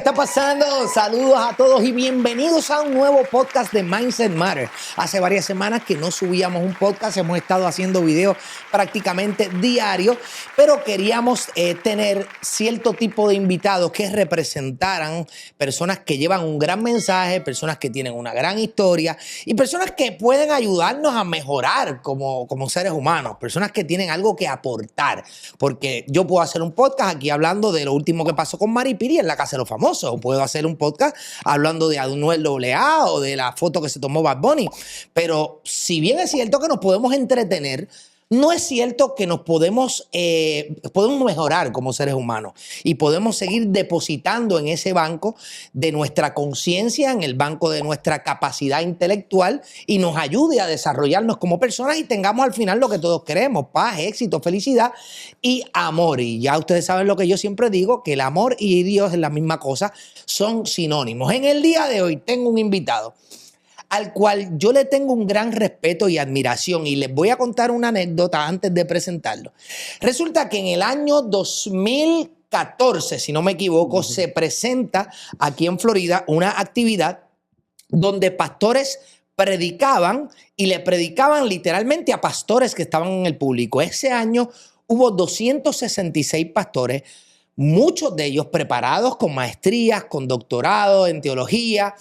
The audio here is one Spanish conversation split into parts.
está pasando? Saludos a todos y bienvenidos a un nuevo podcast de Mindset Matter. Hace varias semanas que no subíamos un podcast, hemos estado haciendo videos prácticamente diarios, pero queríamos tener cierto tipo de invitados que representaran personas que llevan un gran mensaje, personas que tienen una gran historia y personas que pueden ayudarnos a mejorar como seres humanos, personas que tienen algo que aportar, porque yo puedo hacer un podcast aquí hablando de lo último que pasó con Mari Pili en la Casa de los Famosos, o puedo hacer un podcast hablando de Anuel AA o de la foto que se tomó Bad Bunny, pero si bien es cierto que nos podemos entretener, no es cierto que nos podemos mejorar como seres humanos y podemos seguir depositando en ese banco de nuestra conciencia, en el banco de nuestra capacidad intelectual y nos ayude a desarrollarnos como personas y tengamos al final lo que todos queremos: paz, éxito, felicidad y amor. Y ya ustedes saben lo que yo siempre digo, que el amor y Dios es la misma cosa, son sinónimos. En el día de hoy tengo un invitado al cual yo le tengo un gran respeto y admiración, y les voy a contar una anécdota antes de presentarlo. Resulta que en el año 2014, si no me equivoco, se presenta aquí en Florida una actividad donde pastores predicaban y le predicaban literalmente a pastores que estaban en el público. Ese año hubo 266 pastores, muchos de ellos preparados con maestrías, con doctorado en teología,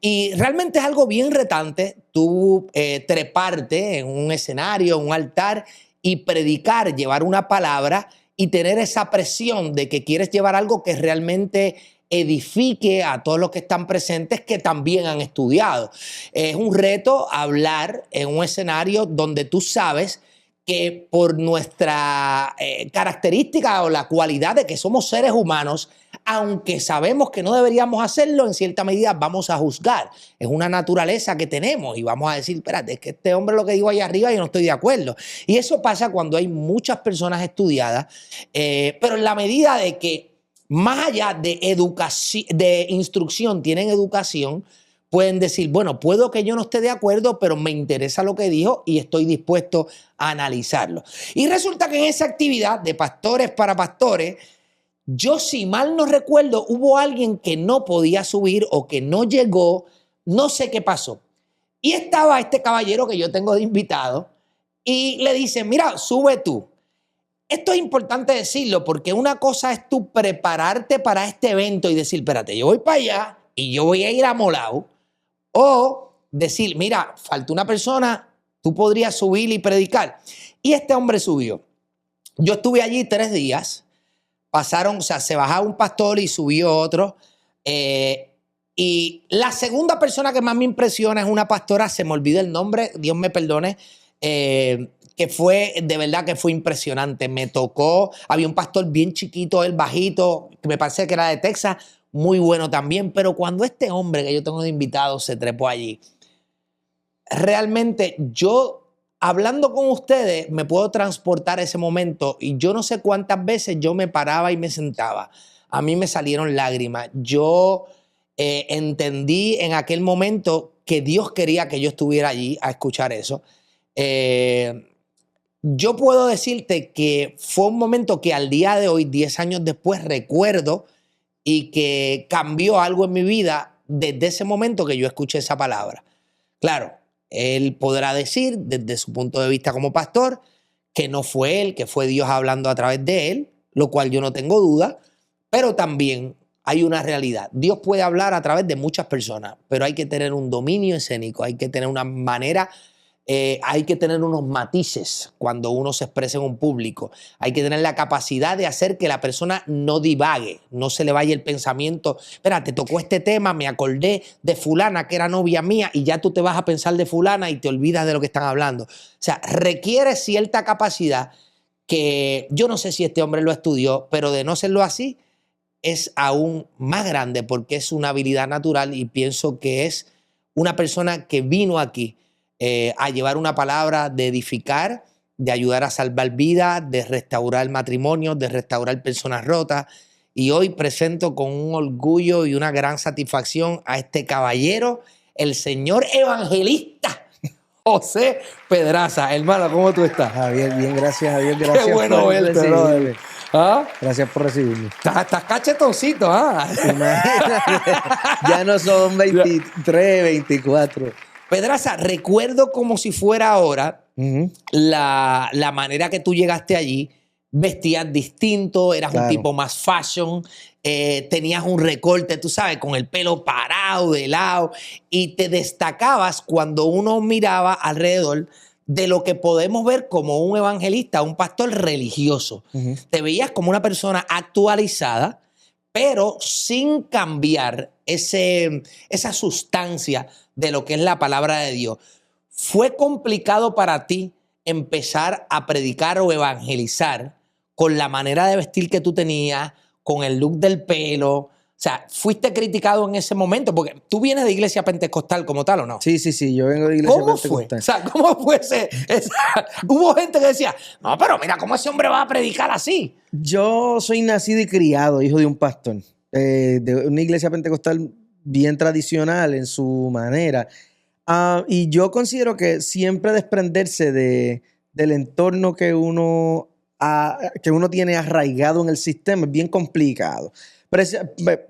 y realmente es algo bien retante tú treparte en un escenario, en un altar y predicar, llevar una palabra y tener esa presión de que quieres llevar algo que realmente edifique a todos los que están presentes, que también han estudiado. Es un reto hablar en un escenario donde tú sabes que por nuestra característica o la cualidad de que somos seres humanos, aunque sabemos que no deberíamos hacerlo, en cierta medida vamos a juzgar. Es una naturaleza que tenemos y vamos a decir, espérate, es que este hombre lo que dijo ahí arriba yo no estoy de acuerdo. Y eso pasa cuando hay muchas personas estudiadas, pero en la medida de que más allá de educación, de instrucción, tienen educación, pueden decir, bueno, puedo que yo no esté de acuerdo, pero me interesa lo que dijo y estoy dispuesto a analizarlo. Y resulta que en esa actividad de pastores para pastores, yo, si mal no recuerdo, hubo alguien que no podía subir o que no llegó, no sé qué pasó. Y estaba este caballero que yo tengo de invitado y le dice, mira, sube tú. Esto es importante decirlo porque una cosa es tú prepararte para este evento y decir, espérate, yo voy para allá y yo voy a ir amolado. O decir, mira, falta una persona, tú podrías subir y predicar. Y este hombre subió. Yo estuve allí 3 días. Pasaron, o sea, se bajaba un pastor y subió otro. Y la segunda persona que más me impresiona es una pastora, se me olvida el nombre, Dios me perdone, que fue, de verdad que fue impresionante. Me tocó, había un pastor bien chiquito, él bajito, que me parece que era de Texas, muy bueno también, pero cuando este hombre que yo tengo de invitado se trepó allí, realmente yo, hablando con ustedes, me puedo transportar a ese momento y yo no sé cuántas veces yo me paraba y me sentaba. A mí me salieron lágrimas. Yo entendí en aquel momento que Dios quería que yo estuviera allí a escuchar eso. Yo puedo decirte que fue un momento que al día de hoy, 10 años después, recuerdo y que cambió algo en mi vida desde ese momento que yo escuché esa palabra. Claro, él podrá decir desde su punto de vista como pastor que no fue él, que fue Dios hablando a través de él, lo cual yo no tengo duda, pero también hay una realidad. Dios puede hablar a través de muchas personas, pero hay que tener un dominio escénico, hay que tener una manera, hay que tener unos matices cuando uno se expresa en un público. Hay que tener la capacidad de hacer que la persona no divague, no se le vaya el pensamiento. Espera, te tocó este tema, me acordé de fulana que era novia mía y ya tú te vas a pensar de fulana y te olvidas de lo que están hablando. O sea, requiere cierta capacidad que yo no sé si este hombre lo estudió, pero de no serlo así es aún más grande porque es una habilidad natural y pienso que es una persona que vino aquí a llevar una palabra de edificar, de ayudar a salvar vidas, de restaurar matrimonios, de restaurar personas rotas. Y hoy presento con un orgullo y una gran satisfacción a este caballero, el señor evangelista José Pedraza. Hermano, ¿cómo tú estás? Javier, bien, gracias, Javier. Gracias. Qué bueno verte, brother. ¿Ah? Gracias por recibirme. Estás cachetoncito, ¿ah? Imagínate, ya no son 23, 24. Pedraza, recuerdo como si fuera ahora Ujú, la manera que tú llegaste allí. Vestías distinto, eras un claro. tipo más fashion, tenías un recorte, tú sabes, con el pelo parado de lado y te destacabas cuando uno miraba alrededor de lo que podemos ver como un evangelista, un pastor religioso. Ujú. Te veías como una persona actualizada, pero sin cambiar esa sustancia de lo que es la palabra de Dios. ¿Fue complicado para ti empezar a predicar o evangelizar con la manera de vestir que tú tenías, con el look del pelo? O sea, ¿fuiste criticado en ese momento? Porque tú vienes de iglesia pentecostal como tal, ¿o no? Sí, yo vengo de iglesia ¿Cómo fue? pentecostal. O sea, ¿cómo fue Hubo gente que decía, no, pero mira, ¿cómo ese hombre va a predicar así? Yo soy nacido y criado, hijo de un pastor, de una iglesia pentecostal bien tradicional en su manera. Y yo considero que siempre desprenderse del entorno que uno tiene arraigado en el sistema es bien complicado. Pero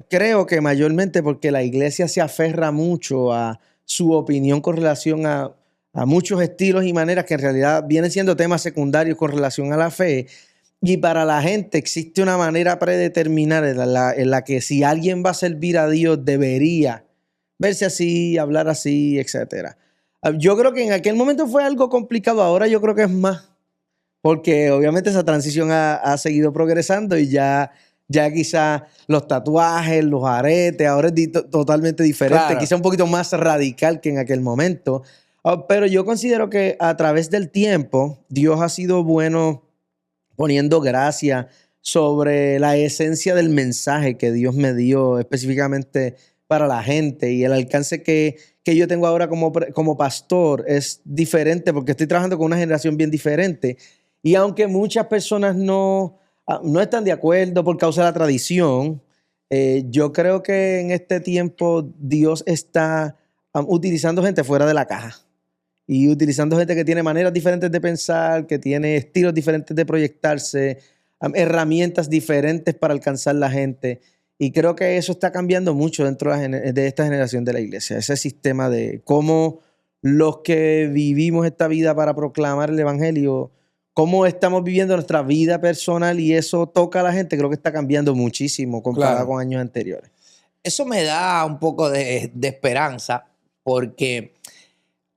creo que mayormente porque la iglesia se aferra mucho a su opinión con relación a muchos estilos y maneras que en realidad vienen siendo temas secundarios con relación a la fe. Y para la gente existe una manera predeterminada en la que si alguien va a servir a Dios debería verse así, hablar así, etcétera. Yo creo que en aquel momento fue algo complicado, ahora yo creo que es más, porque obviamente esa transición ha seguido progresando y ya quizá los tatuajes, los aretes, ahora es totalmente diferente, Claro. quizá un poquito más radical que en aquel momento. Pero yo considero que a través del tiempo Dios ha sido bueno poniendo gracia sobre la esencia del mensaje que Dios me dio específicamente para la gente, y el alcance que yo tengo ahora como pastor es diferente porque estoy trabajando con una generación bien diferente. Y aunque muchas personas no están de acuerdo por causa de la tradición, yo creo que en este tiempo Dios está utilizando gente fuera de la caja y utilizando gente que tiene maneras diferentes de pensar, que tiene estilos diferentes de proyectarse, herramientas diferentes para alcanzar la gente. Y creo que eso está cambiando mucho dentro de esta generación de la iglesia, ese sistema de cómo los que vivimos esta vida para proclamar el evangelio, cómo estamos viviendo nuestra vida personal, y eso toca a la gente, creo que está cambiando muchísimo comparado con años anteriores. Eso me da un poco de esperanza porque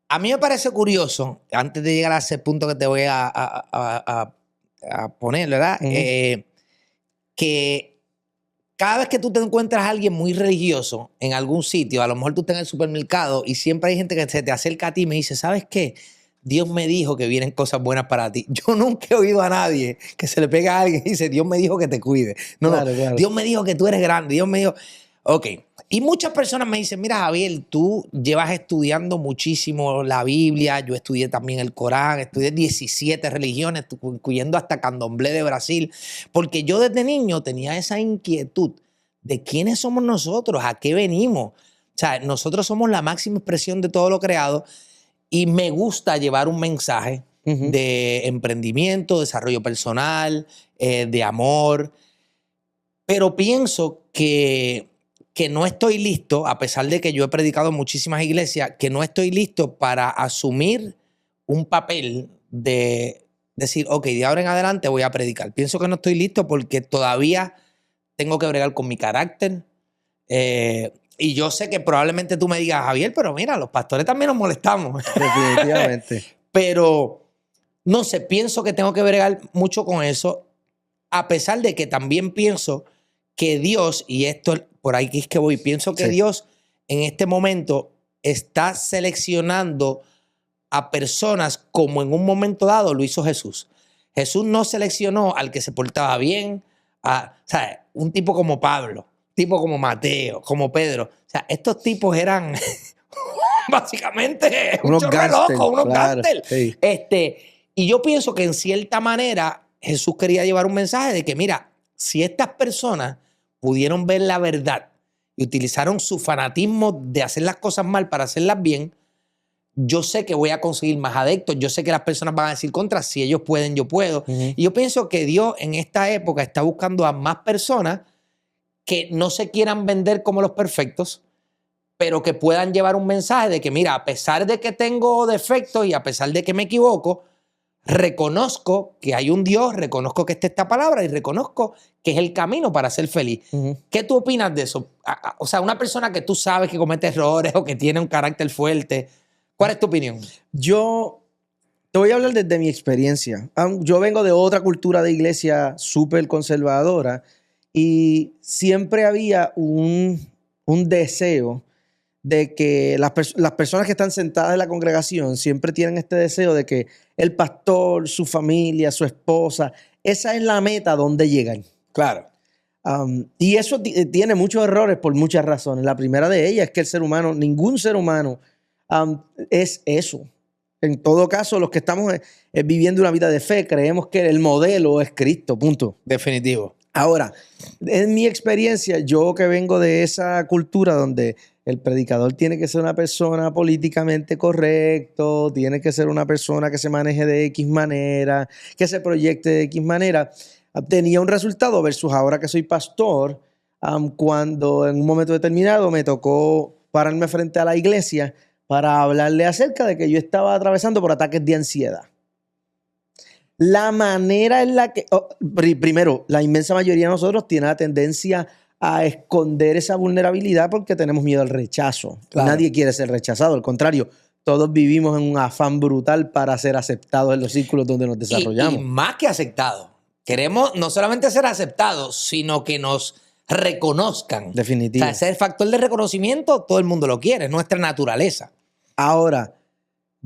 a mí me parece curioso, antes de llegar a ese punto que te voy a poner, ¿verdad? Ujú. Que cada vez que tú te encuentras a alguien muy religioso en algún sitio, a lo mejor tú estás en el supermercado y siempre hay gente que se te acerca a ti y me dice, ¿sabes qué? Dios me dijo que vienen cosas buenas para ti. Yo nunca he oído a nadie que se le pega a alguien y dice, Dios me dijo que te cuide. No, Claro, claro. Dios me dijo que tú eres grande. Dios me dijo... Ok. Y muchas personas me dicen, mira, Javier, tú llevas estudiando muchísimo la Biblia. Yo estudié también el Corán, estudié 17 religiones, incluyendo hasta Candomblé de Brasil, porque yo desde niño tenía esa inquietud de quiénes somos nosotros, a qué venimos. O sea, nosotros somos la máxima expresión de todo lo creado y me gusta llevar un mensaje de emprendimiento, desarrollo personal, de amor, pero pienso que no estoy listo, a pesar de que yo he predicado en muchísimas iglesias, que no estoy listo para asumir un papel de decir, ok, de ahora en adelante voy a predicar. Pienso que no estoy listo porque todavía tengo que bregar con mi carácter. Y yo sé que probablemente tú me digas, Javier, pero mira, los pastores también nos molestamos. Definitivamente. Pero no sé, pienso que tengo que bregar mucho con eso, a pesar de que también pienso que Dios, y esto por ahí es que voy, pienso que Sí. Dios en este momento está seleccionando a personas como en un momento dado lo hizo Jesús. Jesús no seleccionó al que se portaba bien, ¿sabes? Un tipo como Pablo, tipo como Mateo, como Pedro. O sea, estos tipos eran básicamente Unos un chorro gángster, loco, unos claro, gángster. sí. Y yo pienso que en cierta manera Jesús quería llevar un mensaje de que, mira, si estas personas pudieron ver la verdad y utilizaron su fanatismo de hacer las cosas mal para hacerlas bien, yo sé que voy a conseguir más adeptos, yo sé que las personas van a decir contra, si ellos pueden, yo puedo. Y yo pienso que Dios en esta época está buscando a más personas que no se quieran vender como los perfectos, pero que puedan llevar un mensaje de que, mira, a pesar de que tengo defectos y a pesar de que me equivoco, reconozco que hay un Dios, reconozco que está esta palabra y reconozco que es el camino para ser feliz. ¿Qué tú opinas de eso? O sea, una persona que tú sabes que comete errores o que tiene un carácter fuerte, ¿cuál es tu opinión? Yo te voy a hablar desde mi experiencia. Yo vengo de otra cultura de iglesia súper conservadora y siempre había un deseo de que las personas que están sentadas en la congregación siempre tienen este deseo de que el pastor, su familia, su esposa, esa es la meta donde llegan. Claro. Y eso tiene muchos errores por muchas razones. La primera de ellas es que el ser humano, ningún ser humano es eso. En todo caso, los que estamos viviendo una vida de fe, creemos que el modelo es Cristo, punto. Definitivo. Ahora, en mi experiencia, yo que vengo de esa cultura donde el predicador tiene que ser una persona políticamente correcto, tiene que ser una persona que se maneje de X manera, que se proyecte de X manera, tenía un resultado versus ahora que soy pastor, cuando en un momento determinado me tocó pararme frente a la iglesia para hablarle acerca de que yo estaba atravesando por ataques de ansiedad. La manera en la que, primero, la inmensa mayoría de nosotros tiene la tendencia a esconder esa vulnerabilidad porque tenemos miedo al rechazo. Claro. Nadie quiere ser rechazado, al contrario, todos vivimos en un afán brutal para ser aceptados en los círculos donde nos desarrollamos. Y más que aceptados. Queremos no solamente ser aceptados, sino que nos reconozcan. Definitivo. O sea, ese factor de reconocimiento todo el mundo lo quiere, es nuestra naturaleza. Ahora,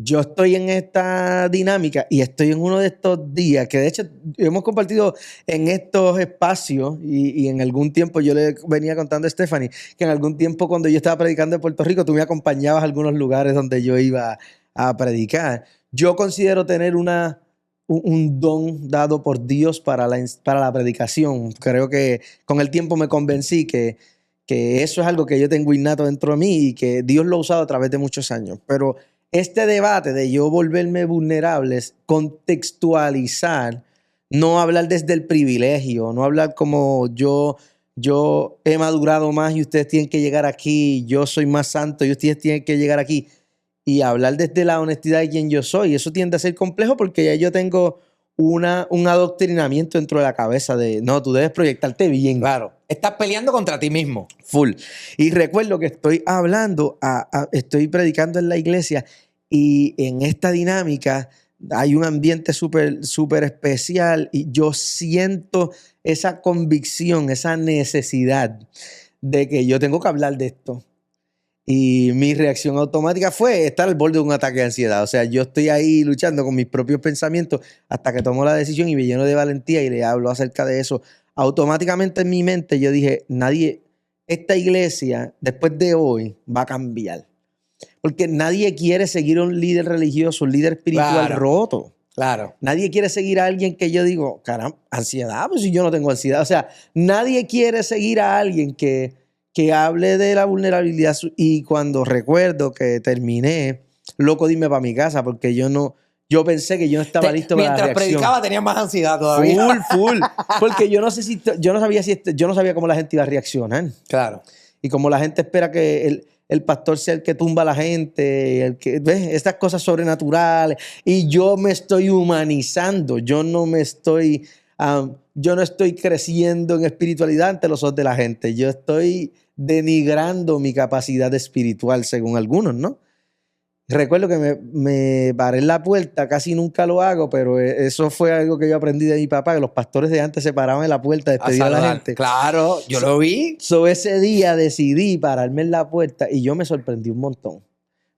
yo estoy en esta dinámica y estoy en uno de estos días que de hecho hemos compartido en estos espacios y en algún tiempo yo le venía contando a Stephanie que en algún tiempo cuando yo estaba predicando en Puerto Rico tú me acompañabas a algunos lugares donde yo iba a predicar. Yo considero tener un don dado por Dios para la predicación. Creo que con el tiempo me convencí que eso es algo que yo tengo innato dentro de mí y que Dios lo ha usado a través de muchos años. Pero este debate de yo volverme vulnerables, contextualizar, no hablar desde el privilegio, no hablar como yo he madurado más y ustedes tienen que llegar aquí, yo soy más santo y ustedes tienen que llegar aquí, y hablar desde la honestidad de quien yo soy. Eso tiende a ser complejo porque ya yo tengo un adoctrinamiento dentro de la cabeza de, no, tú debes proyectarte bien. Claro. Estás peleando contra ti mismo. Full. Y recuerdo que estoy hablando, estoy predicando en la iglesia y en esta dinámica hay un ambiente súper, súper especial y yo siento esa convicción, esa necesidad de que yo tengo que hablar de esto. Y mi reacción automática fue estar al borde de un ataque de ansiedad. O sea, yo estoy ahí luchando con mis propios pensamientos hasta que tomo la decisión y me lleno de valentía y le hablo acerca de eso. Automáticamente en mi mente yo dije, esta iglesia después de hoy va a cambiar. Porque nadie quiere seguir a un líder religioso, un líder espiritual roto. Claro. Nadie quiere seguir a alguien que yo digo, caramba, ansiedad, pues si yo no tengo ansiedad. O sea, nadie quiere seguir a alguien que hable de la vulnerabilidad. Y cuando recuerdo que terminé, loco, dime para mi casa, porque yo pensé que yo no estaba listo para la reacción. Mientras predicaba tenía más ansiedad todavía. Full. Porque yo no sabía cómo la gente iba a reaccionar. Claro. Y como la gente espera que el pastor sea el que tumba a la gente, ¿ves? Estas cosas sobrenaturales. Y yo me estoy humanizando. Yo no estoy creciendo en espiritualidad ante los ojos de la gente. Yo estoy denigrando mi capacidad espiritual, según algunos, ¿no? Recuerdo que me paré en la puerta, casi nunca lo hago, pero eso fue algo que yo aprendí de mi papá, que los pastores de antes se paraban en la puerta a despedir a la gente. Claro, yo lo vi. Ese día decidí pararme en la puerta y yo me sorprendí un montón.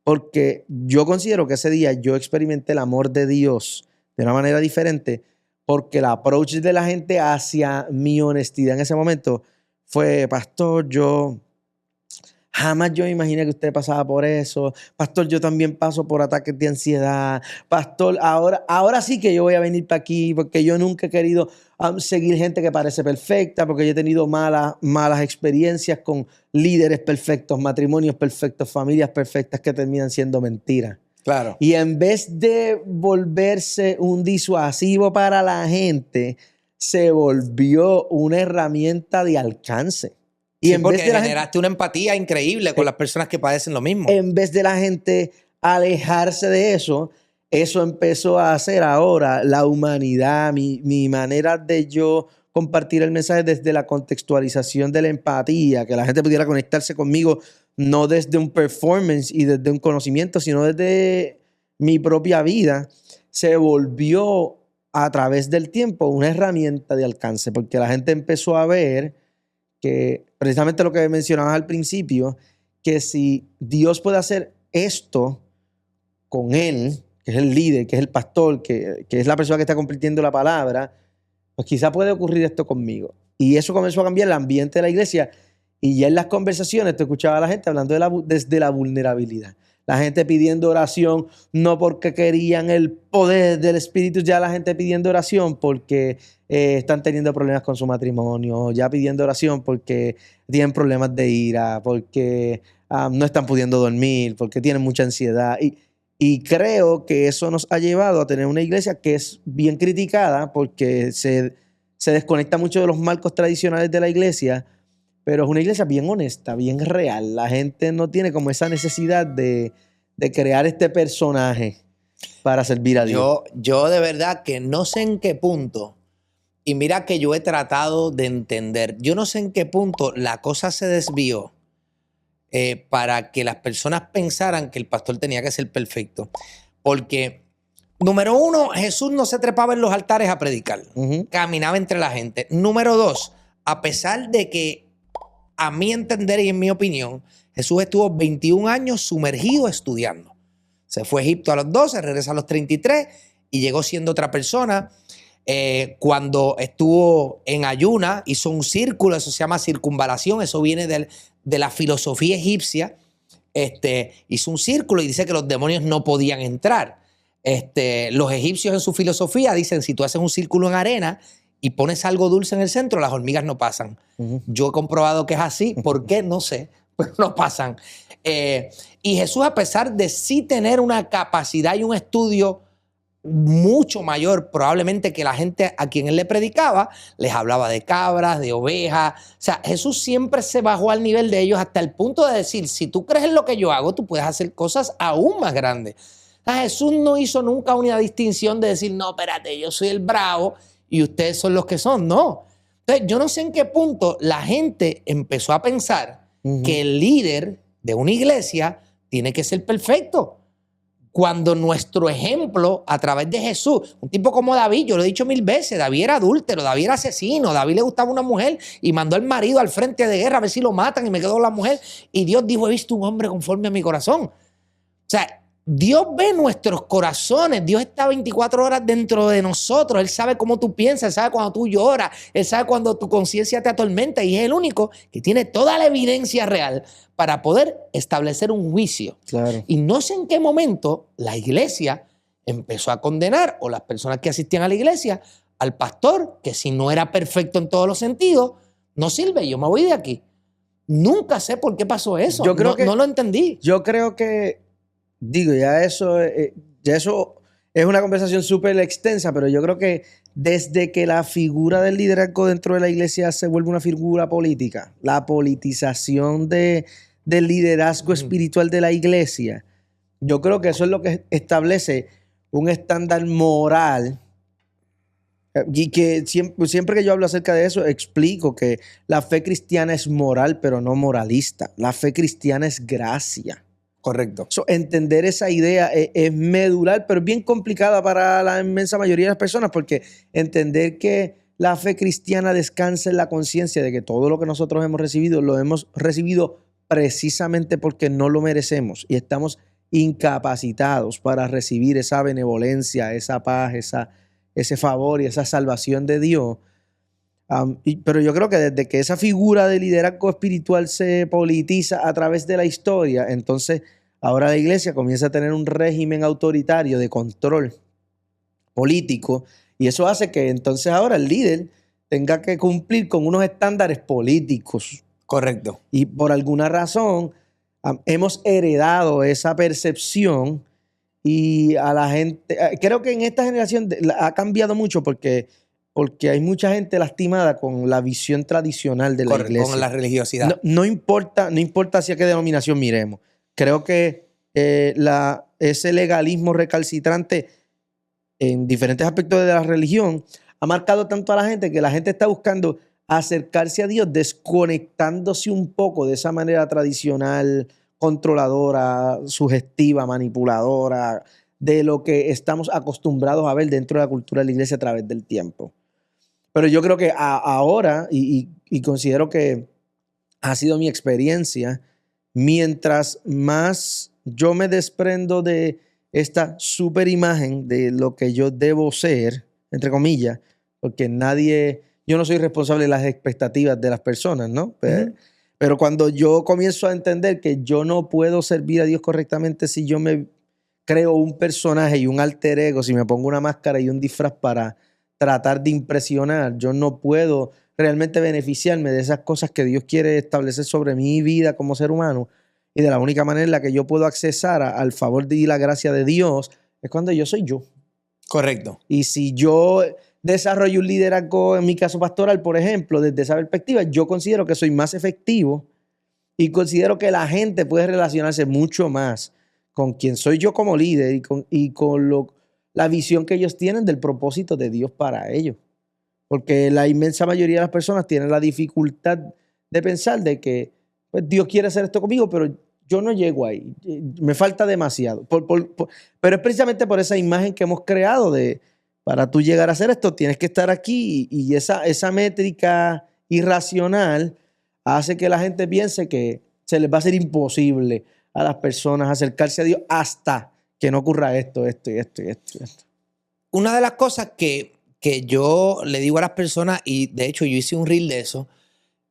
Porque yo considero que ese día yo experimenté el amor de Dios de una manera diferente, porque el approach de la gente hacia mi honestidad en ese momento fue, pastor, jamás yo me imaginé que usted pasaba por eso. Pastor, yo también paso por ataques de ansiedad. Pastor, ahora sí que yo voy a venir para aquí porque yo nunca he querido seguir gente que parece perfecta, porque yo he tenido malas experiencias con líderes perfectos, matrimonios perfectos, familias perfectas que terminan siendo mentiras. Claro. Y en vez de volverse un disuasivo para la gente, se volvió una herramienta de alcance. Y Sí, en porque vez de generaste una empatía increíble con las personas que padecen lo mismo. en vez de la gente alejarse de eso, eso empezó a hacer ahora la humanidad, mi manera de yo compartir el mensaje desde la contextualización de la empatía, que la gente pudiera conectarse conmigo no desde un performance y desde un conocimiento, sino desde mi propia vida, se volvió a través del tiempo una herramienta de alcance, porque la gente empezó a ver que precisamente lo que mencionabas al principio, que si Dios puede hacer esto con él, que es el líder, que es el pastor, que es la persona que está compartiendo la palabra, pues quizá puede ocurrir esto conmigo. Y eso comenzó a cambiar el ambiente de la iglesia. Y ya en las conversaciones te escuchaba a la gente hablando desde la vulnerabilidad. La gente pidiendo oración, no porque querían el poder del Espíritu, ya la gente pidiendo oración porque están teniendo problemas con su matrimonio, ya pidiendo oración porque tienen problemas de ira, porque no están pudiendo dormir, porque tienen mucha ansiedad. Y creo que eso nos ha llevado a tener una iglesia que es bien criticada porque se desconecta mucho de los marcos tradicionales de la iglesia, pero es una iglesia bien honesta, bien real. La gente no tiene como esa necesidad de crear este personaje para servir a Dios. Yo de verdad que no sé en qué punto, y mira que yo he tratado de entender, yo no sé en qué punto la cosa se desvió para que las personas pensaran que el pastor tenía que ser perfecto. Porque, número uno, Jesús no se trepaba en los altares a predicar, caminaba entre la gente. Número dos, a pesar de que, a mi entender y en mi opinión, Jesús estuvo 21 años sumergido estudiando. Se fue a Egipto a los 12, regresa a los 33 y llegó siendo otra persona. Cuando estuvo en ayuna, hizo un círculo, eso se llama circunvalación, eso viene de la filosofía egipcia. Hizo un círculo y dice que los demonios no podían entrar. Los egipcios en su filosofía dicen, si tú haces un círculo en arena y pones algo dulce en el centro, las hormigas no pasan. Yo he comprobado que es así. ¿Por qué? No sé, pero no pasan. Y Jesús, a pesar de sí tener una capacidad y un estudio mucho mayor probablemente que la gente a quien él le predicaba, les hablaba de cabras, de ovejas. O sea, Jesús siempre se bajó al nivel de ellos hasta el punto de decir, si tú crees en lo que yo hago, tú puedes hacer cosas aún más grandes. O sea, Jesús no hizo nunca una distinción de decir, no, espérate, yo soy el bravo y ustedes son los que son. No. Entonces, yo no sé en qué punto la gente empezó a pensar que el líder de una iglesia tiene que ser perfecto. Cuando nuestro ejemplo a través de Jesús, un tipo como David, yo lo he dicho 1000 veces, David era adúltero, David era asesino, David le gustaba una mujer y mandó al marido al frente de guerra a ver si lo matan y me quedó la mujer. Y Dios dijo, he visto un hombre conforme a mi corazón. O sea, Dios ve nuestros corazones, Dios está 24 horas dentro de nosotros, Él sabe cómo tú piensas, Él sabe cuando tú lloras, Él sabe cuando tu conciencia te atormenta y es el único que tiene toda la evidencia real para poder establecer un juicio. Claro. Y no sé en qué momento la iglesia empezó a condenar, o las personas que asistían a la iglesia, al pastor, que si no era perfecto en todos los sentidos, no sirve, yo me voy de aquí. Nunca sé por qué pasó eso, Yo creo que no lo entendí. Yo creo que, digo, ya eso es una conversación súper extensa, pero yo creo que desde que la figura del liderazgo dentro de la iglesia se vuelve una figura política, la politización del liderazgo espiritual de la iglesia, yo creo que eso es lo que establece un estándar moral. Y que siempre que yo hablo acerca de eso, explico que la fe cristiana es moral, pero no moralista. La fe cristiana es gracia. Correcto. Entender esa idea es medular, pero es bien complicada para la inmensa mayoría de las personas, porque entender que la fe cristiana descansa en la conciencia de que todo lo que nosotros hemos recibido, lo hemos recibido precisamente porque no lo merecemos y estamos incapacitados para recibir esa benevolencia, esa paz, ese favor y esa salvación de Dios. Pero yo creo que desde que esa figura de liderazgo espiritual se politiza a través de la historia, entonces ahora la iglesia comienza a tener un régimen autoritario de control político y eso hace que entonces ahora el líder tenga que cumplir con unos estándares políticos. Correcto. Y por alguna razón hemos heredado esa percepción Y a la gente, creo que en esta generación ha cambiado mucho porque hay mucha gente lastimada con la visión tradicional de la iglesia. Con la religiosidad. No importa hacia qué denominación miremos. Creo que ese legalismo recalcitrante en diferentes aspectos de la religión ha marcado tanto a la gente que la gente está buscando acercarse a Dios desconectándose un poco de esa manera tradicional, controladora, sugestiva, manipuladora, de lo que estamos acostumbrados a ver dentro de la cultura de la iglesia a través del tiempo. Pero yo creo que ahora, y considero que ha sido mi experiencia, mientras más yo me desprendo de esta super imagen de lo que yo debo ser, entre comillas, porque yo no soy responsable de las expectativas de las personas, ¿no? Pero cuando yo comienzo a entender que yo no puedo servir a Dios correctamente si yo me creo un personaje y un alter ego, si me pongo una máscara y un disfraz para tratar de impresionar, yo no puedo realmente beneficiarme de esas cosas que Dios quiere establecer sobre mi vida como ser humano. Y de la única manera en la que yo puedo accesar al favor y la gracia de Dios es cuando yo soy yo. Correcto. Y si yo desarrollo un liderazgo, en mi caso pastoral, por ejemplo, desde esa perspectiva, yo considero que soy más efectivo y considero que la gente puede relacionarse mucho más con quien soy yo como líder y con la visión que ellos tienen del propósito de Dios para ellos. Porque la inmensa mayoría de las personas tienen la dificultad de pensar de que pues, Dios quiere hacer esto conmigo, pero yo no llego ahí. Me falta demasiado. Pero es precisamente por esa imagen que hemos creado de para tú llegar a hacer esto tienes que estar aquí y esa métrica irracional hace que la gente piense que se les va a hacer imposible a las personas acercarse a Dios hasta que no ocurra esto. Una de las cosas que yo le digo a las personas, y de hecho yo hice un reel de eso,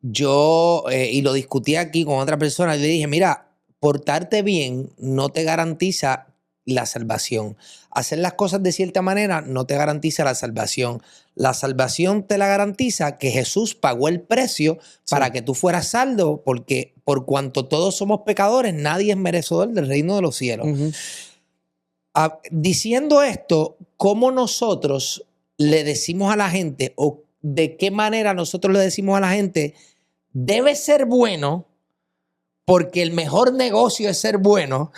y lo discutí aquí con otra persona, y le dije, mira, portarte bien no te garantiza la salvación. Hacer las cosas de cierta manera no te garantiza la salvación. La salvación te la garantiza que Jesús pagó el precio para que tú fueras salvo, porque por cuanto todos somos pecadores, nadie es merecedor del reino de los cielos. Diciendo esto, ¿cómo nosotros le decimos a la gente o de qué manera nosotros le decimos a la gente debe ser bueno porque el mejor negocio es ser bueno?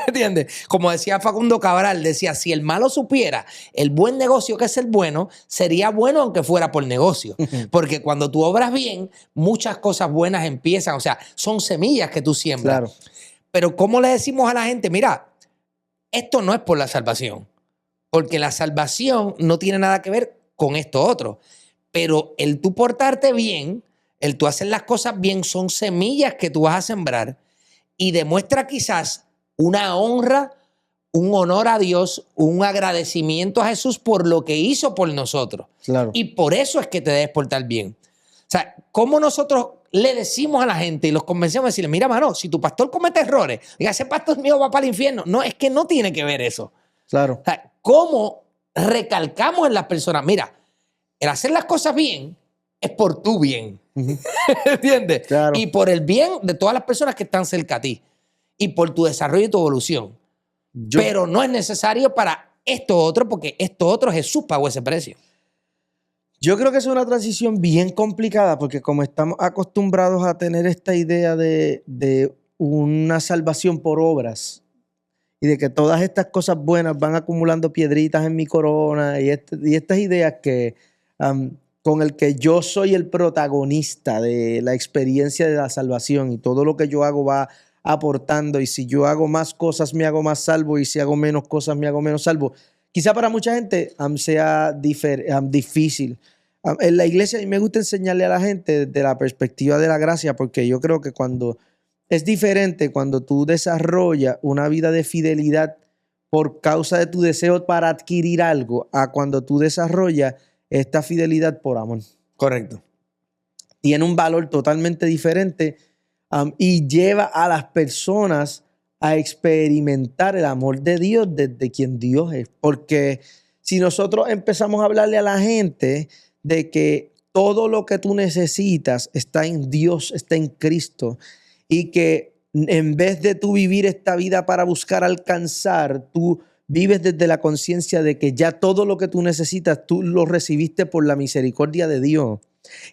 ¿Entiendes? Como decía Facundo Cabral, decía, si el malo supiera el buen negocio que es el bueno, sería bueno aunque fuera por negocio. Porque cuando tú obras bien, muchas cosas buenas empiezan. O sea, son semillas que tú siembras. Claro. Pero ¿cómo le decimos a la gente? Mira, esto no es por la salvación. Porque la salvación no tiene nada que ver con esto otro. Pero el tú portarte bien, el tú hacer las cosas bien, son semillas que tú vas a sembrar y demuestra quizás una honra, un honor a Dios, un agradecimiento a Jesús por lo que hizo por nosotros. Claro. Y por eso es que te debes portar bien. O sea, ¿cómo nosotros le decimos a la gente y los convencemos a decirle, mira, mano, si tu pastor comete errores, diga, ese pastor mío va para el infierno? No, es que no tiene que ver eso. Claro. O sea, ¿cómo recalcamos en las personas? Mira, el hacer las cosas bien es por tu bien. ¿Entiendes? Claro. Y por el bien de todas las personas que están cerca a ti. Y por tu desarrollo y tu evolución. Pero no es necesario para esto otro, porque esto otro Jesús pagó ese precio. Yo creo que es una transición bien complicada, porque como estamos acostumbrados a tener esta idea de una salvación por obras y de que todas estas cosas buenas van acumulando piedritas en mi corona y estas ideas que con el que yo soy el protagonista de la experiencia de la salvación y todo lo que yo hago va aportando, y si yo hago más cosas me hago más salvo y si hago menos cosas me hago menos salvo. Quizá para mucha gente sea difícil. En la iglesia a mí me gusta enseñarle a la gente desde la perspectiva de la gracia, porque yo creo que es diferente cuando tú desarrollas una vida de fidelidad por causa de tu deseo para adquirir algo, a cuando tú desarrollas esta fidelidad por amor. Correcto. Tiene un valor totalmente diferente y lleva a las personas a experimentar el amor de Dios desde quien Dios es. Porque si nosotros empezamos a hablarle a la gente de que todo lo que tú necesitas está en Dios, está en Cristo, y que en vez de tú vivir esta vida para buscar alcanzar, tú vives desde la conciencia de que ya todo lo que tú necesitas, tú lo recibiste por la misericordia de Dios.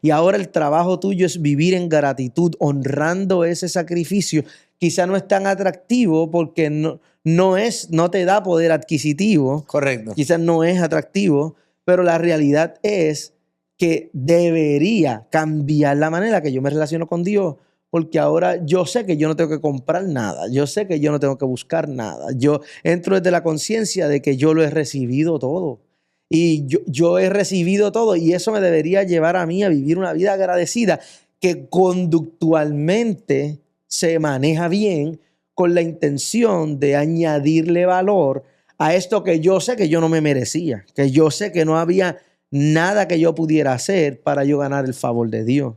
Y ahora el trabajo tuyo es vivir en gratitud, honrando ese sacrificio. Quizá no es tan atractivo porque no te da poder adquisitivo. Correcto. Quizás no es atractivo, pero la realidad es que debería cambiar la manera que yo me relaciono con Dios, porque ahora yo sé que yo no tengo que comprar nada, yo sé que yo no tengo que buscar nada. Yo entro desde la conciencia de que yo lo he recibido todo. Y yo he recibido todo y eso me debería llevar a mí a vivir una vida agradecida que conductualmente se maneja bien con la intención de añadirle valor a esto que yo sé que yo no me merecía, que yo sé que no había nada que yo pudiera hacer para yo ganar el favor de Dios.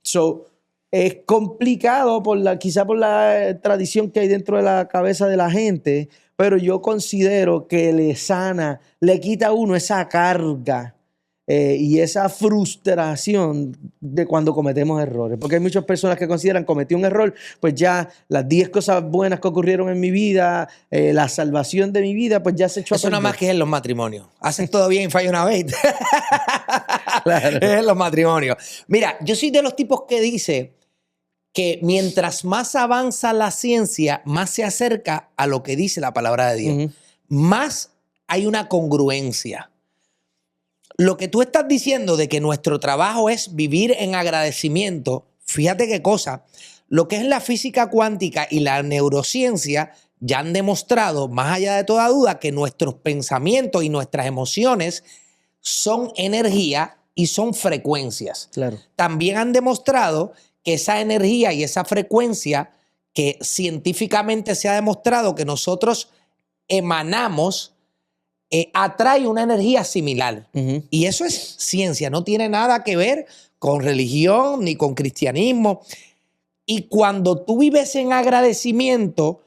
So, es complicado quizá por la tradición que hay dentro de la cabeza de la gente, pero yo considero que le sana, le quita a uno esa carga y esa frustración de cuando cometemos errores. Porque hay muchas personas que consideran cometí un error, pues ya las 10 cosas buenas que ocurrieron en mi vida, la salvación de mi vida, pues ya se echó a Eso nada perder. más que es en los matrimonios. Haces todo bien y falla una vez. Claro. Es en los matrimonios. Mira, yo soy de los tipos que dice que mientras más avanza la ciencia, más se acerca a lo que dice la palabra de Dios. Más hay una congruencia. Lo que tú estás diciendo de que nuestro trabajo es vivir en agradecimiento, fíjate qué cosa, lo que es la física cuántica y la neurociencia ya han demostrado, más allá de toda duda, que nuestros pensamientos y nuestras emociones son energía y son frecuencias. Claro. También han demostrado que esa energía y esa frecuencia que científicamente se ha demostrado que nosotros emanamos, atrae una energía similar. Y eso es ciencia, no tiene nada que ver con religión ni con cristianismo. Y cuando tú vives en agradecimiento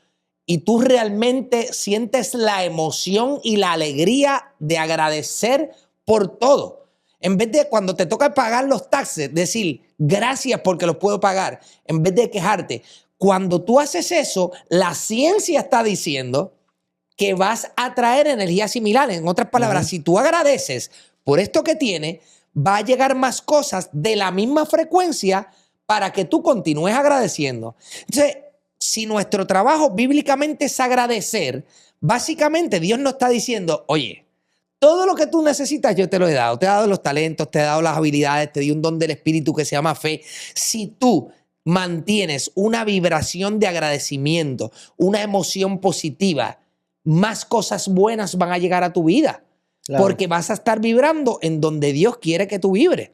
y tú realmente sientes la emoción y la alegría de agradecer por todo, en vez de cuando te toca pagar los taxes, decir gracias porque los puedo pagar, en vez de quejarte, cuando tú haces eso, la ciencia está diciendo que vas a traer energía similar. En otras palabras, si tú agradeces por esto que tienes, va a llegar más cosas de la misma frecuencia para que tú continúes agradeciendo. Entonces, si nuestro trabajo bíblicamente es agradecer, básicamente Dios nos está diciendo, oye, todo lo que tú necesitas yo te lo he dado. Te he dado los talentos, te he dado las habilidades, te di un don del Espíritu que se llama fe. Si tú mantienes una vibración de agradecimiento, una emoción positiva, más cosas buenas van a llegar a tu vida. Claro. Porque vas a estar vibrando en donde Dios quiere que tú vibres.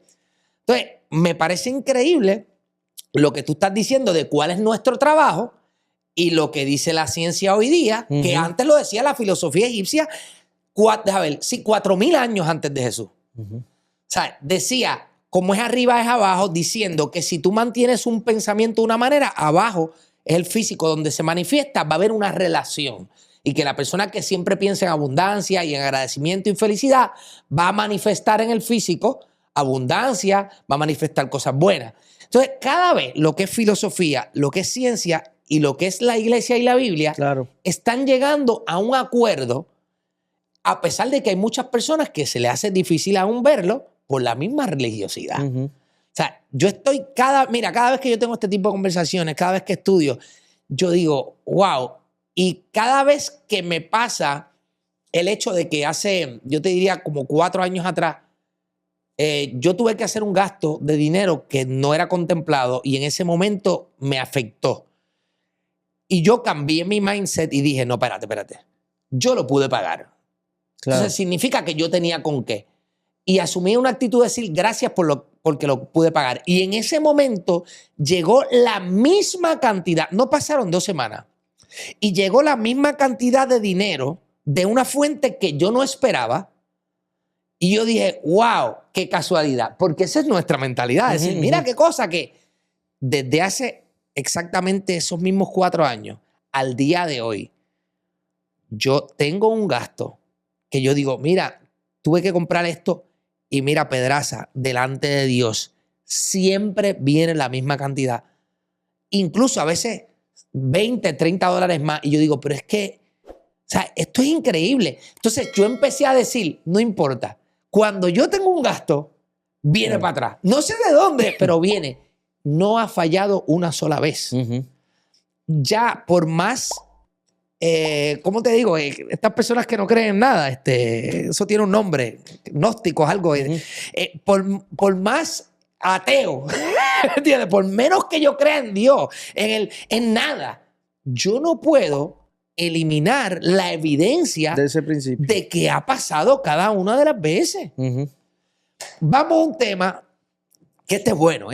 Entonces, me parece increíble lo que tú estás diciendo de cuál es nuestro trabajo y lo que dice la ciencia hoy día, que antes lo decía la filosofía egipcia, 4.000 años antes de Jesús. O sea, decía, como es arriba es abajo, diciendo que si tú mantienes un pensamiento de una manera, abajo es el físico donde se manifiesta, va a haber una relación. Y que la persona que siempre piensa en abundancia y en agradecimiento y felicidad va a manifestar en el físico abundancia, va a manifestar cosas buenas. Entonces, cada vez lo que es filosofía, lo que es ciencia y lo que es la iglesia y la Biblia, claro, están llegando a un acuerdo, a pesar de que hay muchas personas que se les hace difícil aún verlo por la misma religiosidad. O sea, yo estoy cada vez que yo tengo este tipo de conversaciones, cada vez que estudio, yo digo, wow. Y cada vez que me pasa el hecho de que hace, yo te diría como 4 años atrás, yo tuve que hacer un gasto de dinero que no era contemplado y en ese momento me afectó. Y yo cambié mi mindset y dije, no, espérate. Yo lo pude pagar. Claro. Entonces significa que yo tenía con qué. Y asumí una actitud de decir gracias porque lo pude pagar. Y en ese momento llegó la misma cantidad, no pasaron 2 semanas, y llegó la misma cantidad de dinero de una fuente que yo no esperaba. Y yo dije, wow, qué casualidad. Porque esa es nuestra mentalidad. Es decir, mira qué cosa que desde hace exactamente esos mismos 4 años al día de hoy, yo tengo un gasto que yo digo, mira, tuve que comprar esto y mira, Pedraza, delante de Dios, siempre viene la misma cantidad. Incluso a veces 20, 30 dólares más. Y yo digo, pero es que, o sea, esto es increíble. Entonces yo empecé a decir, no importa. Cuando yo tengo un gasto, viene para atrás. No sé de dónde, pero viene. No ha fallado una sola vez. Ya por más, ¿cómo te digo? Estas personas que no creen en nada, eso tiene un nombre, gnósticos, algo. Por más ateo, ¿entiendes? Por menos que yo crea en Dios, en nada, yo no puedo eliminar la evidencia de ese principio de que ha pasado cada una de las veces. Vamos a un tema que este es bueno,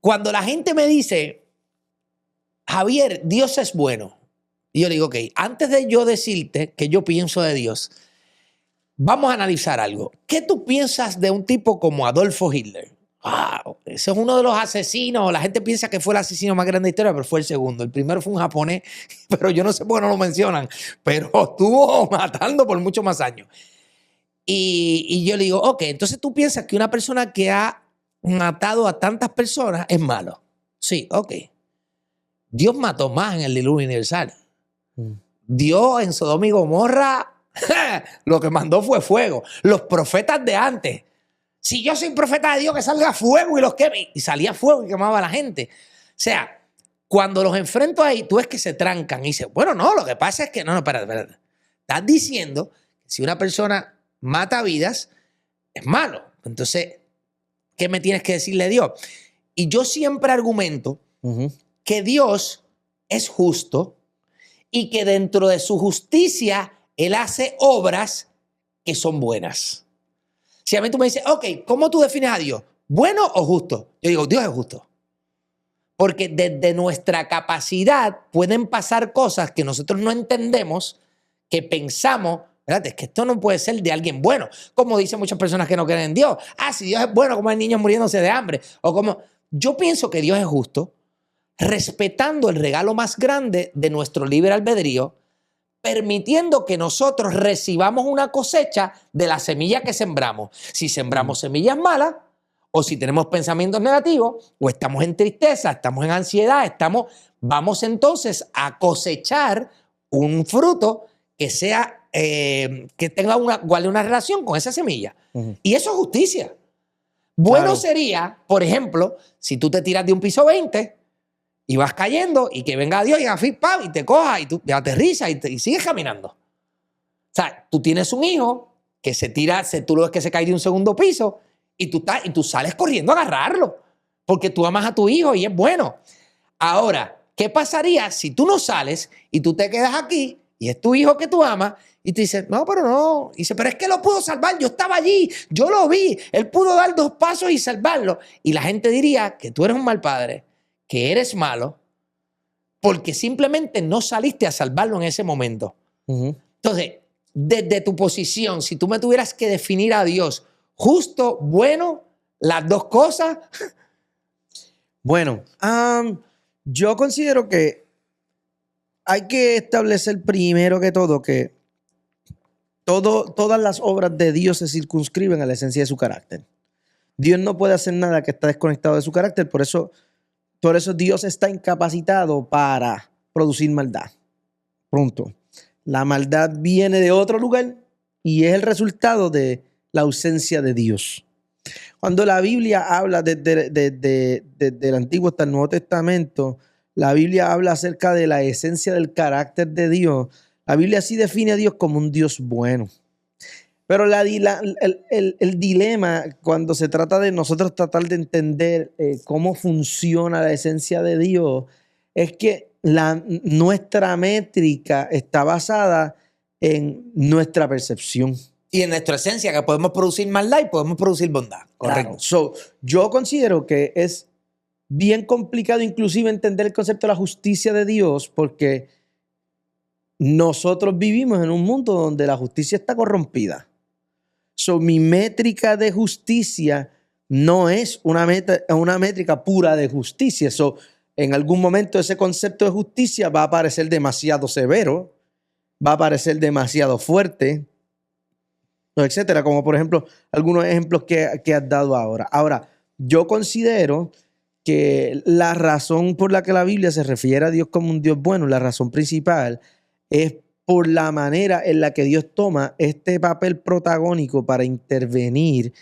cuando la gente me dice, Javier, Dios es bueno, y yo le digo, ok, antes de yo decirte que yo pienso de Dios, vamos a analizar algo. ¿Qué tú piensas de un tipo como Adolfo Hitler? Ese es uno de los asesinos. La gente piensa que fue el asesino más grande de la historia, pero fue el segundo. El primero fue un japonés, pero yo no sé por qué no lo mencionan, pero estuvo matando por muchos más años. Y yo le digo, ok, entonces tú piensas que una persona que ha matado a tantas personas es malo. Sí, ok. Dios mató más en el diluvio universal. Dios en Sodoma y Gomorra lo que mandó fue fuego. Los profetas de antes. Si yo soy profeta de Dios, que salga fuego y los queme. Y salía fuego y quemaba a la gente. O sea, cuando los enfrento ahí, tú ves que se trancan y dicen, bueno, no, lo que pasa es que... No, espérate. Estás diciendo que si una persona mata vidas, es malo. Entonces, ¿qué me tienes que decirle a Dios? Y yo siempre argumento que Dios es justo y que dentro de su justicia Él hace obras que son buenas. Si a mí tú me dices, ok, ¿cómo tú defines a Dios? ¿Bueno o justo? Yo digo, Dios es justo. Porque desde nuestra capacidad pueden pasar cosas que nosotros no entendemos, que pensamos, ¿verdad? Es que esto no puede ser de alguien bueno. Como dicen muchas personas que no creen en Dios. Si Dios es bueno, como hay niños muriéndose de hambre. O como... Yo pienso que Dios es justo, respetando el regalo más grande de nuestro libre albedrío, permitiendo que nosotros recibamos una cosecha de la semilla que sembramos. Si sembramos semillas malas, o si tenemos pensamientos negativos, o estamos en tristeza, estamos en ansiedad, vamos entonces a cosechar un fruto que sea, que tenga guarde una relación con esa semilla. Y eso es justicia. Bueno sería, por ejemplo, si tú te tiras de un piso 20 y vas cayendo y que venga Dios y te coja y tú te aterrizas y sigues caminando. O sea, tú tienes un hijo que se tira, tú lo ves que se cae de un segundo piso y tú sales corriendo a agarrarlo porque tú amas a tu hijo y es bueno. Ahora, ¿qué pasaría si tú no sales y tú te quedas aquí y es tu hijo que tú amas y te dices, no, pero no. Y dice, pero es que lo pudo salvar, yo estaba allí, yo lo vi, él pudo dar 2 pasos y salvarlo. Y la gente diría que tú eres un mal padre, que eres malo, porque simplemente no saliste a salvarlo en ese momento. Entonces, desde tu posición, si tú me tuvieras que definir a Dios, justo, bueno, las dos cosas. Bueno, yo considero que hay que establecer primero que todo que todas las obras de Dios se circunscriben a la esencia de su carácter. Dios no puede hacer nada que está desconectado de su carácter, por eso Dios está incapacitado para producir maldad. Punto. La maldad viene de otro lugar y es el resultado de la ausencia de Dios. Cuando la Biblia habla desde el Antiguo hasta el Nuevo Testamento, la Biblia habla acerca de la esencia del carácter de Dios. La Biblia sí define a Dios como un Dios bueno. Pero el dilema cuando se trata de nosotros tratar de entender cómo funciona la esencia de Dios es que nuestra métrica está basada en nuestra percepción. Y en nuestra esencia, que podemos producir maldad y podemos producir bondad. Correcto. Yo considero que es bien complicado inclusive entender el concepto de la justicia de Dios porque nosotros vivimos en un mundo donde la justicia está corrompida. Mi métrica de justicia no es una métrica pura de justicia. En algún momento ese concepto de justicia va a parecer demasiado severo, va a parecer demasiado fuerte, etcétera, como por ejemplo algunos ejemplos que has dado ahora. Ahora, yo considero que la razón por la que la Biblia se refiere a Dios como un Dios bueno, la razón principal, es por la manera en la que Dios toma este papel protagónico para intervenir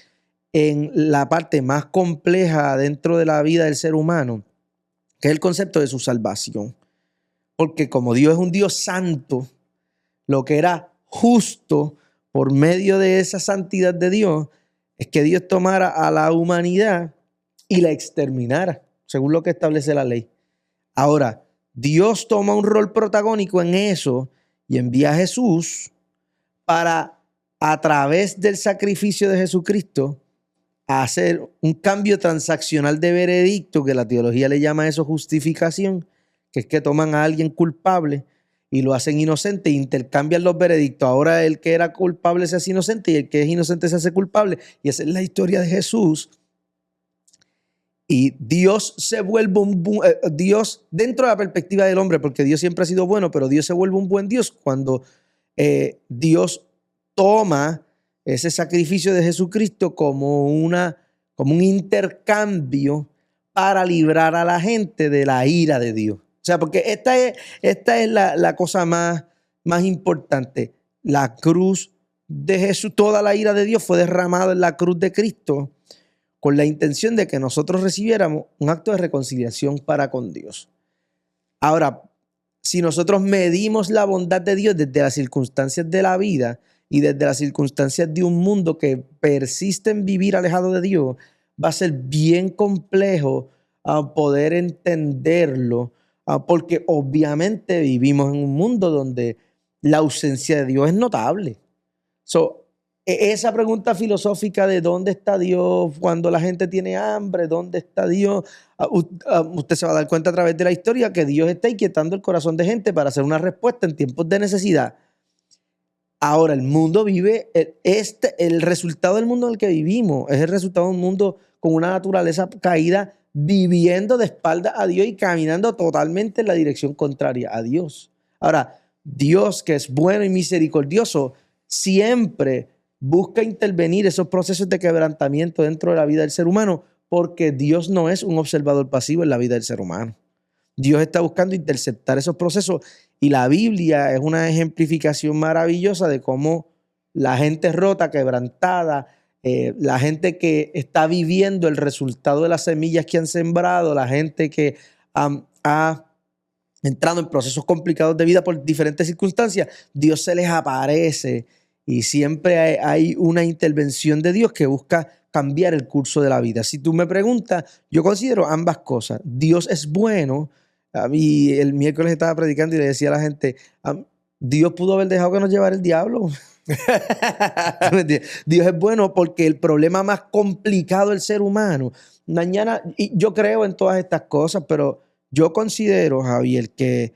en la parte más compleja dentro de la vida del ser humano, que es el concepto de su salvación. Porque como Dios es un Dios santo, lo que era justo por medio de esa santidad de Dios es que Dios tomara a la humanidad y la exterminara, según lo que establece la ley. Ahora, Dios toma un rol protagónico en eso y envía a Jesús para, a través del sacrificio de Jesucristo, a hacer un cambio transaccional de veredicto, que la teología le llama eso justificación, que es que toman a alguien culpable y lo hacen inocente e intercambian los veredictos. Ahora el que era culpable se hace inocente y el que es inocente se hace culpable. Y esa es la historia de Jesús. Y Dios se vuelve Dios dentro de la perspectiva del hombre, porque Dios siempre ha sido bueno, pero Dios se vuelve un buen Dios cuando Dios toma ese sacrificio de Jesucristo como un intercambio para librar a la gente de la ira de Dios. O sea, porque esta es la cosa más importante. La cruz de Jesús, toda la ira de Dios fue derramada en la cruz de Cristo con la intención de que nosotros recibiéramos un acto de reconciliación para con Dios. Ahora, si nosotros medimos la bondad de Dios desde las circunstancias de la vida y desde las circunstancias de un mundo que persiste en vivir alejado de Dios, va a ser bien complejo poder entenderlo, porque obviamente vivimos en un mundo donde la ausencia de Dios es notable. Esa pregunta filosófica de dónde está Dios cuando la gente tiene hambre, dónde está Dios, usted se va a dar cuenta a través de la historia que Dios está inquietando el corazón de gente para hacer una respuesta en tiempos de necesidad. Ahora, el mundo vive, el resultado del mundo en el que vivimos es el resultado de un mundo con una naturaleza caída, viviendo de espaldas a Dios y caminando totalmente en la dirección contraria a Dios. Ahora, Dios, que es bueno y misericordioso, siempre busca intervenir esos procesos de quebrantamiento dentro de la vida del ser humano, porque Dios no es un observador pasivo en la vida del ser humano. Dios está buscando interceptar esos procesos y la Biblia es una ejemplificación maravillosa de cómo la gente rota, quebrantada, la gente que está viviendo el resultado de las semillas que han sembrado, la gente que ha entrado en procesos complicados de vida por diferentes circunstancias, Dios se les aparece y siempre hay una intervención de Dios que busca cambiar el curso de la vida. Si tú me preguntas, yo considero ambas cosas. Dios es bueno. A mí el miércoles estaba predicando y le decía a la gente, Dios pudo haber dejado que nos llevara el diablo. Dios es bueno porque el problema más complicado del ser humano, mañana, y yo creo en todas estas cosas, pero yo considero, Javier, que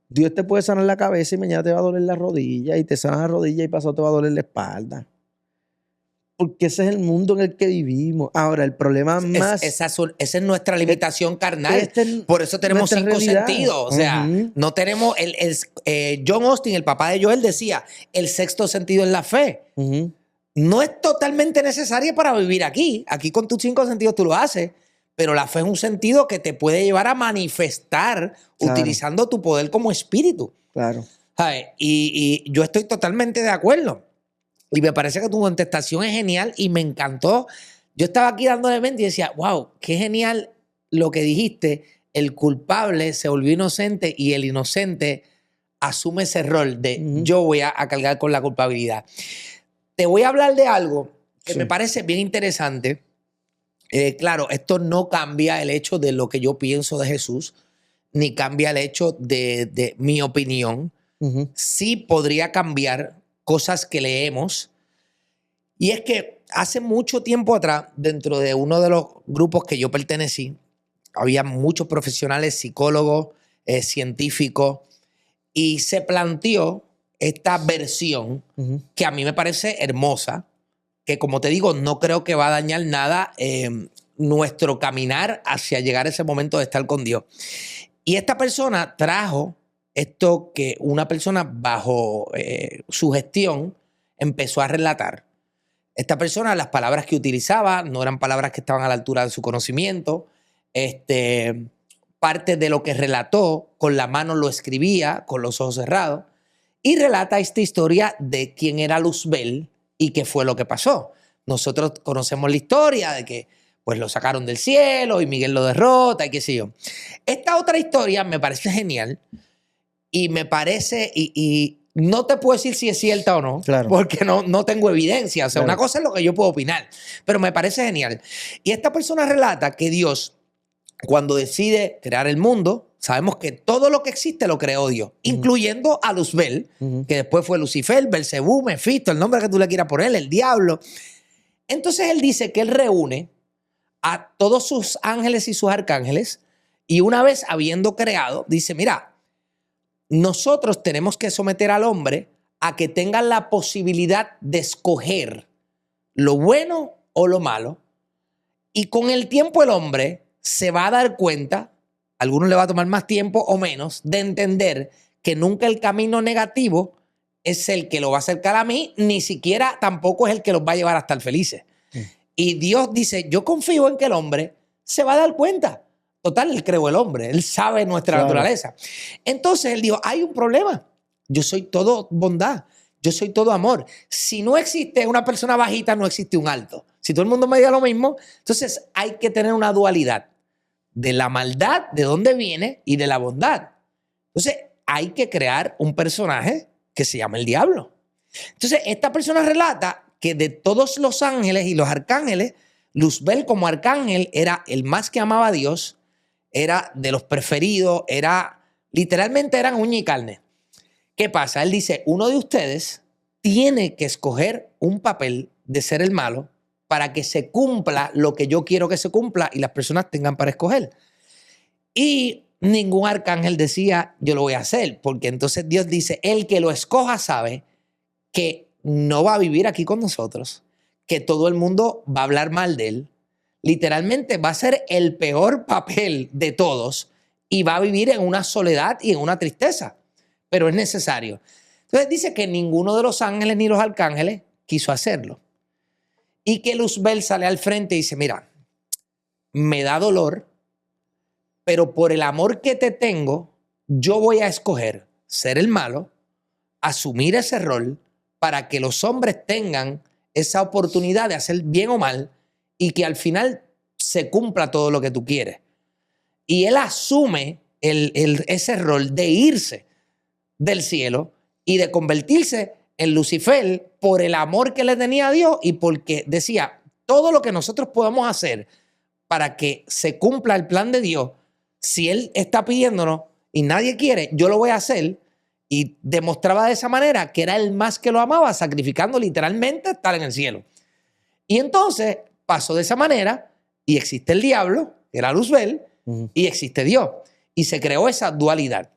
Dios te puede sanar la cabeza y mañana te va a doler la rodilla, y te sana la rodilla y pasado te va a doler la espalda. Porque ese es el mundo en el que vivimos. Ahora, el problema más... Esa es nuestra limitación carnal. Por eso tenemos 5 realidad. sentidos. O sea, no tenemos... John Austin, el papá de Joel, decía, el sexto sentido es la fe. No es totalmente necesaria para vivir aquí. Aquí con tus 5 sentidos tú lo haces. Pero la fe es un sentido que te puede llevar a manifestar utilizando tu poder como espíritu. Claro. ¿Sabes? Y yo estoy totalmente de acuerdo. Y me parece que tu contestación es genial y me encantó. Yo estaba aquí dándole mente y decía, wow, qué genial lo que dijiste. El culpable se volvió inocente y el inocente asume ese rol de yo voy a cargar con la culpabilidad. Te voy a hablar de algo que me parece bien interesante. Claro, esto no cambia el hecho de lo que yo pienso de Jesús, ni cambia el hecho de mi opinión. Sí podría cambiar cosas que leemos. Y es que hace mucho tiempo atrás, dentro de uno de los grupos que yo pertenecí, había muchos profesionales, psicólogos, científicos, y se planteó esta versión que a mí me parece hermosa, que como te digo, no creo que va a dañar nada nuestro caminar hacia llegar a ese momento de estar con Dios. Y esta persona trajo esto que una persona bajo su gestión empezó a relatar. Esta persona, las palabras que utilizaba no eran palabras que estaban a la altura de su conocimiento. parte de lo que relató, con la mano lo escribía, con los ojos cerrados, y relata esta historia de quién era Luzbel y qué fue lo que pasó. Nosotros conocemos la historia de que pues lo sacaron del cielo y Miguel lo derrota y qué sé yo. Esta otra historia me parece genial y me parece, y no te puedo decir si es cierta o no, Claro. porque no tengo evidencia. O sea, Claro. una cosa es lo que yo puedo opinar, pero me parece genial. Y esta persona relata que Dios, cuando decide crear el mundo, sabemos que todo lo que existe lo creó Dios, incluyendo a Luzbel, que después fue Lucifer, Belcebú, Mefisto, el nombre que tú le quieras poner, el diablo. Entonces él dice que él reúne a todos sus ángeles y sus arcángeles y una vez habiendo creado, dice, mira, nosotros tenemos que someter al hombre a que tenga la posibilidad de escoger lo bueno o lo malo, y con el tiempo el hombre se va a dar cuenta, a algunos le va a tomar más tiempo o menos, de entender que nunca el camino negativo es el que lo va a acercar a mí, ni siquiera tampoco es el que los va a llevar a estar felices. Y Dios dice, yo confío en que el hombre se va a dar cuenta. Total, él creó el hombre, él sabe nuestra naturaleza. Entonces él dijo, hay un problema. Yo soy todo bondad, yo soy todo amor. Si no existe una persona bajita, no existe un alto. Si todo el mundo me diga lo mismo, entonces hay que tener una dualidad de la maldad, de dónde viene, y de la bondad. Entonces hay que crear un personaje que se llama el diablo. Entonces esta persona relata que de todos los ángeles y los arcángeles, Luzbel como arcángel era el más que amaba a Dios, era de los preferidos, literalmente eran uña y carne. ¿Qué pasa? Él dice, uno de ustedes tiene que escoger un papel de ser el malo para que se cumpla lo que yo quiero que se cumpla y las personas tengan para escoger. Y ningún arcángel decía, yo lo voy a hacer, porque entonces Dios dice, el que lo escoja sabe que no va a vivir aquí con nosotros, que todo el mundo va a hablar mal de él. Literalmente va a ser el peor papel de todos y va a vivir en una soledad y en una tristeza, pero es necesario. Entonces dice que ninguno de los ángeles ni los arcángeles quiso hacerlo. Y que Luzbel sale al frente y dice, mira, me da dolor, pero por el amor que te tengo, yo voy a escoger ser el malo, asumir ese rol para que los hombres tengan esa oportunidad de hacer bien o mal y que al final se cumpla todo lo que tú quieres. Y él asume ese rol de irse del cielo y de convertirse en Lucifer por el amor que le tenía a Dios y porque decía, todo lo que nosotros podamos hacer para que se cumpla el plan de Dios, si él está pidiéndonos y nadie quiere, yo lo voy a hacer. Y demostraba de esa manera que era el más que lo amaba, sacrificando literalmente estar en el cielo. Y entonces pasó de esa manera y existe el diablo, que era Luzbel, y existe Dios. Y se creó esa dualidad.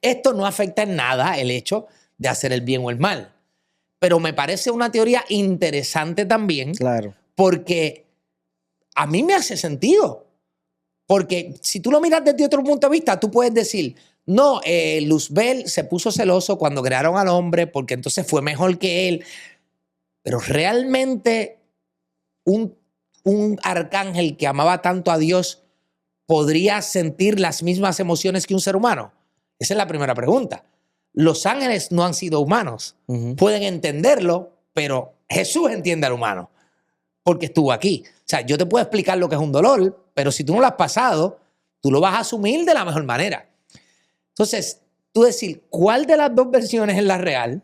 Esto no afecta en nada el hecho de hacer el bien o el mal. Pero me parece una teoría interesante también. Claro. Porque a mí me hace sentido. Porque si tú lo miras desde otro punto de vista, tú puedes decir, no, Luzbel se puso celoso cuando crearon al hombre porque entonces fue mejor que él. Pero realmente un arcángel que amaba tanto a Dios podría sentir las mismas emociones que un ser humano. Esa es la primera pregunta. Los ángeles no han sido humanos. Pueden entenderlo, pero Jesús entiende al humano porque estuvo aquí. O sea, yo te puedo explicar lo que es un dolor, pero si tú no lo has pasado, tú lo vas a asumir de la mejor manera. Entonces, tú decir cuál de las dos versiones es la real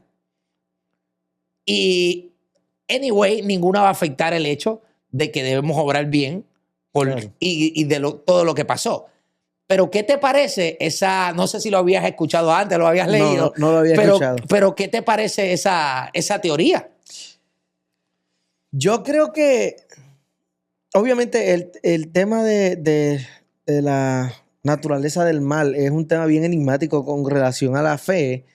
y, anyway, ninguna va a afectar el hecho de que debemos obrar bien Claro. y de todo lo que pasó. Pero, ¿qué te parece esa, no sé si lo habías escuchado antes, lo habías leído? No lo había escuchado. Pero, ¿qué te parece esa teoría? Yo creo que, obviamente, el tema de la naturaleza del mal es un tema bien enigmático con relación a la fe,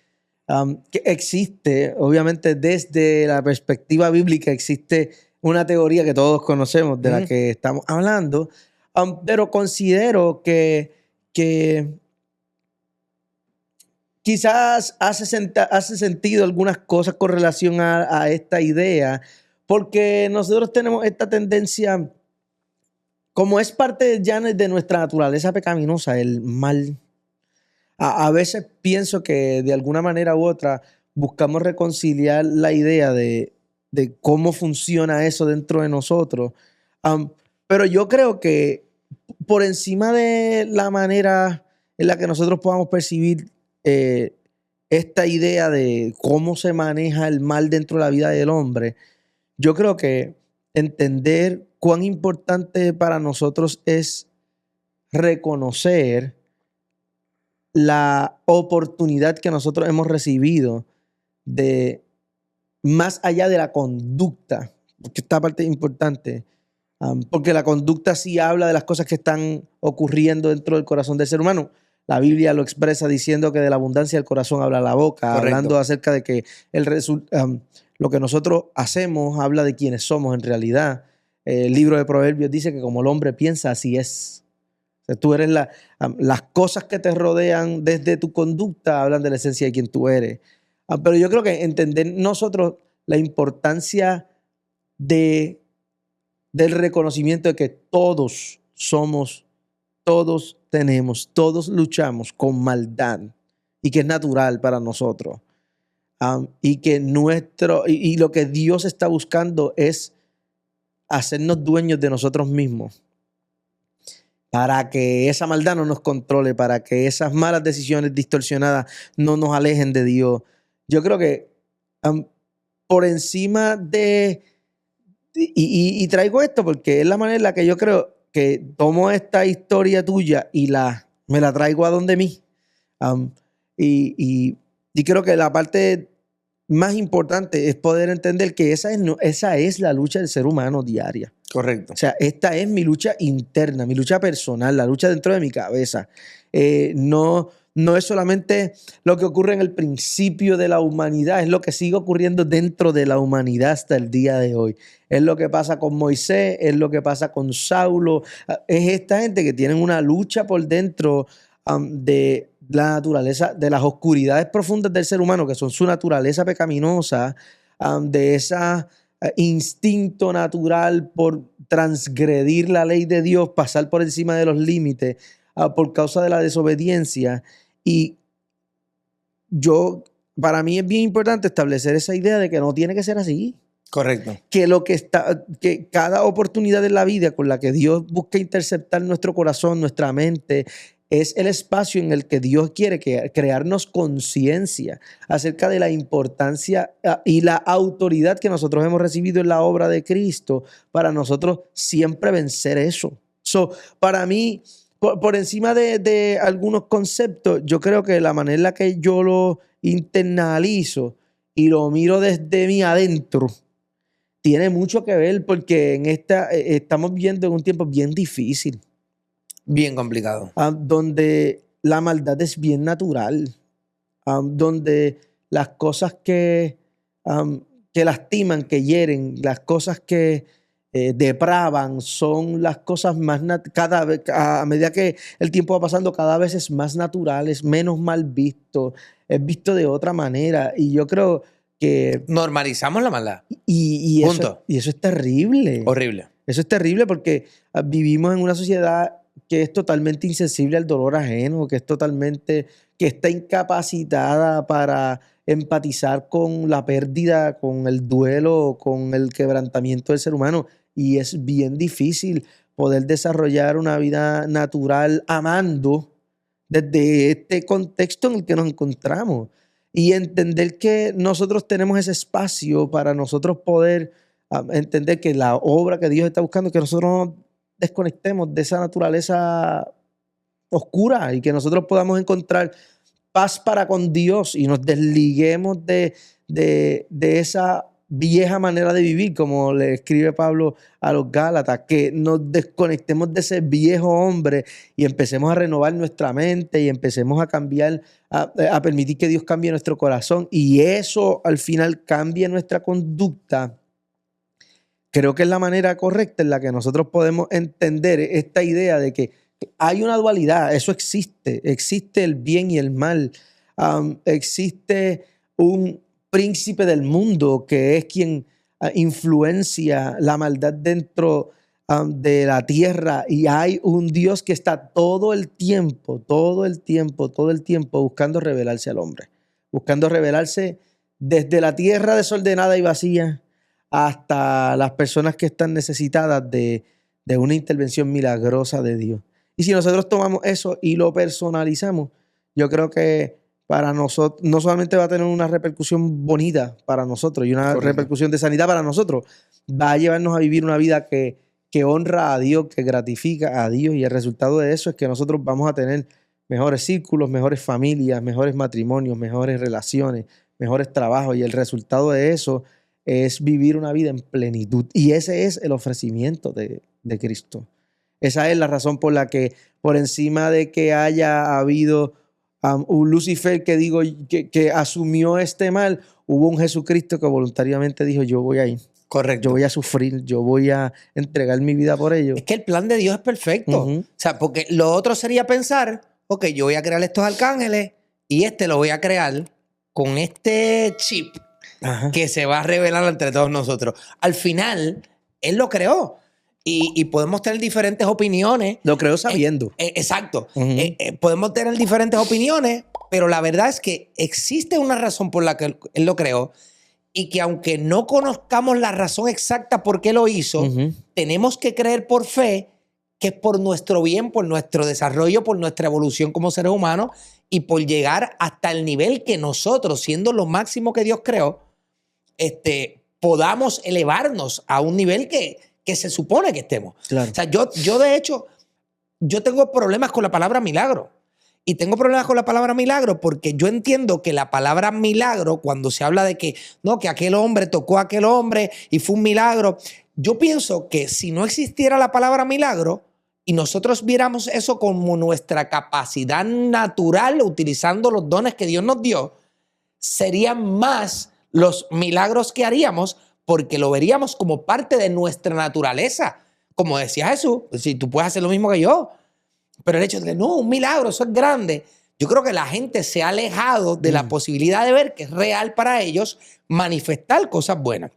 que existe, obviamente, desde la perspectiva bíblica, existe una teoría que todos conocemos de la que estamos hablando, pero considero que quizás hace sentido algunas cosas con relación a esta idea, porque nosotros tenemos esta tendencia como es parte ya de nuestra naturaleza pecaminosa, el mal, a veces pienso que de alguna manera u otra buscamos reconciliar la idea de cómo funciona eso dentro de nosotros. Pero yo creo que por encima de la manera en la que nosotros podamos percibir esta idea de cómo se maneja el mal dentro de la vida del hombre, yo creo que entender cuán importante para nosotros es reconocer la oportunidad que nosotros hemos recibido de, más allá de la conducta, porque esta parte es importante, porque la conducta sí habla de las cosas que están ocurriendo dentro del corazón del ser humano. La Biblia lo expresa diciendo que de la abundancia del corazón habla la boca. Correcto. Hablando acerca de que lo que nosotros hacemos habla de quiénes somos en realidad. El libro de Proverbios dice que como el hombre piensa, así es. O sea, tú eres las cosas que te rodean desde tu conducta hablan de la esencia de quien tú eres. Pero yo creo que entender nosotros la importancia del reconocimiento de que todos somos, todos tenemos, todos luchamos con maldad y que es natural para nosotros. Y que y lo que Dios está buscando es hacernos dueños de nosotros mismos para que esa maldad no nos controle, para que esas malas decisiones distorsionadas no nos alejen de Dios. Yo creo que por encima y traigo esto porque es la manera en la que yo creo que tomo esta historia tuya y me la traigo a donde mí. Y creo que la parte más importante es poder entender que esa es la lucha del ser humano diaria. Correcto. O sea, esta es mi lucha interna, mi lucha personal, la lucha dentro de mi cabeza. No es solamente lo que ocurre en el principio de la humanidad, es lo que sigue ocurriendo dentro de la humanidad hasta el día de hoy. Es lo que pasa con Moisés, es lo que pasa con Saulo. Es esta gente que tienen una lucha por dentro de la naturaleza, de las oscuridades profundas del ser humano, que son su naturaleza pecaminosa, de ese instinto natural por transgredir la ley de Dios, pasar por encima de los límites por causa de la desobediencia. Y para mí es bien importante establecer esa idea de que no tiene que ser así. Correcto. Que cada oportunidad en la vida con la que Dios busca interceptar nuestro corazón, nuestra mente, es el espacio en el que Dios quiere crearnos conciencia acerca de la importancia y la autoridad que nosotros hemos recibido en la obra de Cristo para nosotros siempre vencer eso. Para mí, por encima de algunos conceptos, yo creo que la manera en la que yo lo internalizo y lo miro desde mi adentro tiene mucho que ver porque estamos viviendo en un tiempo bien difícil. Bien complicado. Donde la maldad es bien natural. Donde las cosas que lastiman, que hieren, las cosas que depravan, son las cosas más cada vez, a medida que el tiempo va pasando, cada vez es más natural, es menos mal visto, es visto de otra manera. Y yo creo que normalizamos la maldad. Y eso es terrible. Horrible. Eso es terrible porque vivimos en una sociedad que es totalmente insensible al dolor ajeno, que está incapacitada para empatizar con la pérdida, con el duelo, con el quebrantamiento del ser humano. Y es bien difícil poder desarrollar una vida natural amando desde este contexto en el que nos encontramos. Y entender que nosotros tenemos ese espacio para nosotros poder entender que la obra que Dios está buscando, que nosotros nos desconectemos de esa naturaleza oscura y que nosotros podamos encontrar paz para con Dios y nos desliguemos de esa vieja manera de vivir, como le escribe Pablo a los Gálatas, que nos desconectemos de ese viejo hombre y empecemos a renovar nuestra mente y empecemos a cambiar, a permitir que Dios cambie nuestro corazón y eso al final cambie nuestra conducta. Creo que es la manera correcta en la que nosotros podemos entender esta idea de que hay una dualidad, eso existe el bien y el mal, existe un príncipe del mundo que es quien influencia la maldad dentro de la tierra, y hay un Dios que está todo el tiempo buscando revelarse al hombre, buscando revelarse desde la tierra desordenada y vacía hasta las personas que están necesitadas de una intervención milagrosa de Dios. Y si nosotros tomamos eso y lo personalizamos, yo creo que para nosotros no solamente va a tener una repercusión bonita para nosotros y una repercusión de sanidad para nosotros, va a llevarnos a vivir una vida que honra a Dios, que gratifica a Dios, y el resultado de eso es que nosotros vamos a tener mejores círculos, mejores familias, mejores matrimonios, mejores relaciones, mejores trabajos, y el resultado de eso es vivir una vida en plenitud. Y ese es el ofrecimiento de Cristo. Esa es la razón por la que, por encima de que haya habido un Lucifer que asumió este mal, hubo un Jesucristo que voluntariamente dijo: yo voy a ir. Correcto. Yo voy a sufrir, yo voy a entregar mi vida por ellos. Es que el plan de Dios es perfecto. O sea, porque lo otro sería pensar, ok, yo voy a crear estos arcángeles y lo voy a crear con este chip que se va a revelar entre todos nosotros. Al final, Él lo creó. Y podemos tener diferentes opiniones. Lo creó sabiendo. Exacto. Podemos tener diferentes opiniones, pero la verdad es que existe una razón por la que Él lo creó, y que aunque no conozcamos la razón exacta por qué lo hizo, tenemos que creer por fe que es por nuestro bien, por nuestro desarrollo, por nuestra evolución como seres humanos, y por llegar hasta el nivel que nosotros, siendo lo máximo que Dios creó, podamos elevarnos a un nivel que se supone que estemos. Claro. O sea, yo de hecho, yo tengo problemas con la palabra milagro. Y tengo problemas con la palabra milagro porque yo entiendo que la palabra milagro, cuando se habla de que no, que aquel hombre tocó a aquel hombre y fue un milagro, yo pienso que si no existiera la palabra milagro y nosotros viéramos eso como nuestra capacidad natural, utilizando los dones que Dios nos dio, serían más los milagros que haríamos, porque lo veríamos como parte de nuestra naturaleza. Como decía Jesús, si tú puedes hacer lo mismo que yo. Pero el hecho de que no, un milagro, eso es grande. Yo creo que la gente se ha alejado de la posibilidad de ver que es real para ellos manifestar cosas buenas.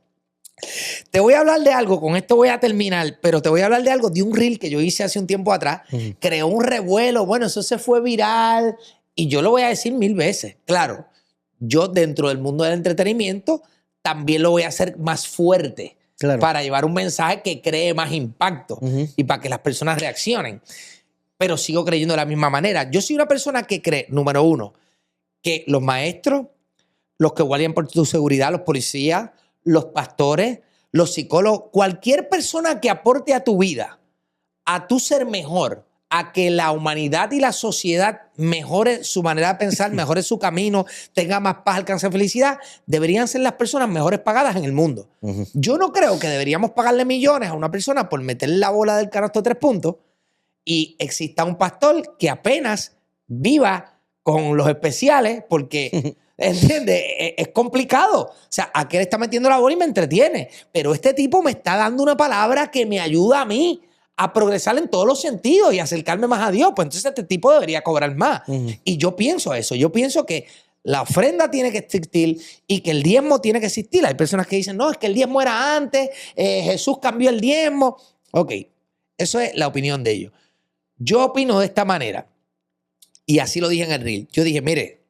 Te voy a hablar de algo, con esto voy a terminar, pero te voy a hablar de algo, de un reel que yo hice hace un tiempo atrás. Creó un revuelo, bueno, eso se fue viral, y yo lo voy a decir 1000 veces. Claro, yo dentro del mundo del entretenimiento también lo voy a hacer más fuerte, claro, para llevar un mensaje que cree más impacto y para que las personas reaccionen. Pero sigo creyendo de la misma manera. Yo soy una persona que cree, número uno, que los maestros, los que guardian por tu seguridad, los policías, los pastores, los psicólogos, cualquier persona que aporte a tu vida, a tu ser mejor, a que la humanidad y la sociedad mejore su manera de pensar, mejore su camino, tenga más paz, alcance felicidad, deberían ser las personas mejores pagadas en el mundo. Yo no creo que deberíamos pagarle millones a una persona por meterle la bola del canasto de 3 puntos y exista un pastor que apenas viva con los especiales porque, ¿entiendes? Es complicado. O sea, aquel está metiendo la bola y me entretiene, pero este tipo me está dando una palabra que me ayuda a mí a progresar en todos los sentidos y acercarme más a Dios. Pues entonces este tipo debería cobrar más. Y yo pienso eso. Yo pienso que la ofrenda tiene que existir y que el diezmo tiene que existir. Hay personas que dicen, no, es que el diezmo era antes, Jesús cambió el diezmo. Ok, eso es la opinión de ellos. Yo opino de esta manera, y así lo dije en el reel. Yo dije, mire,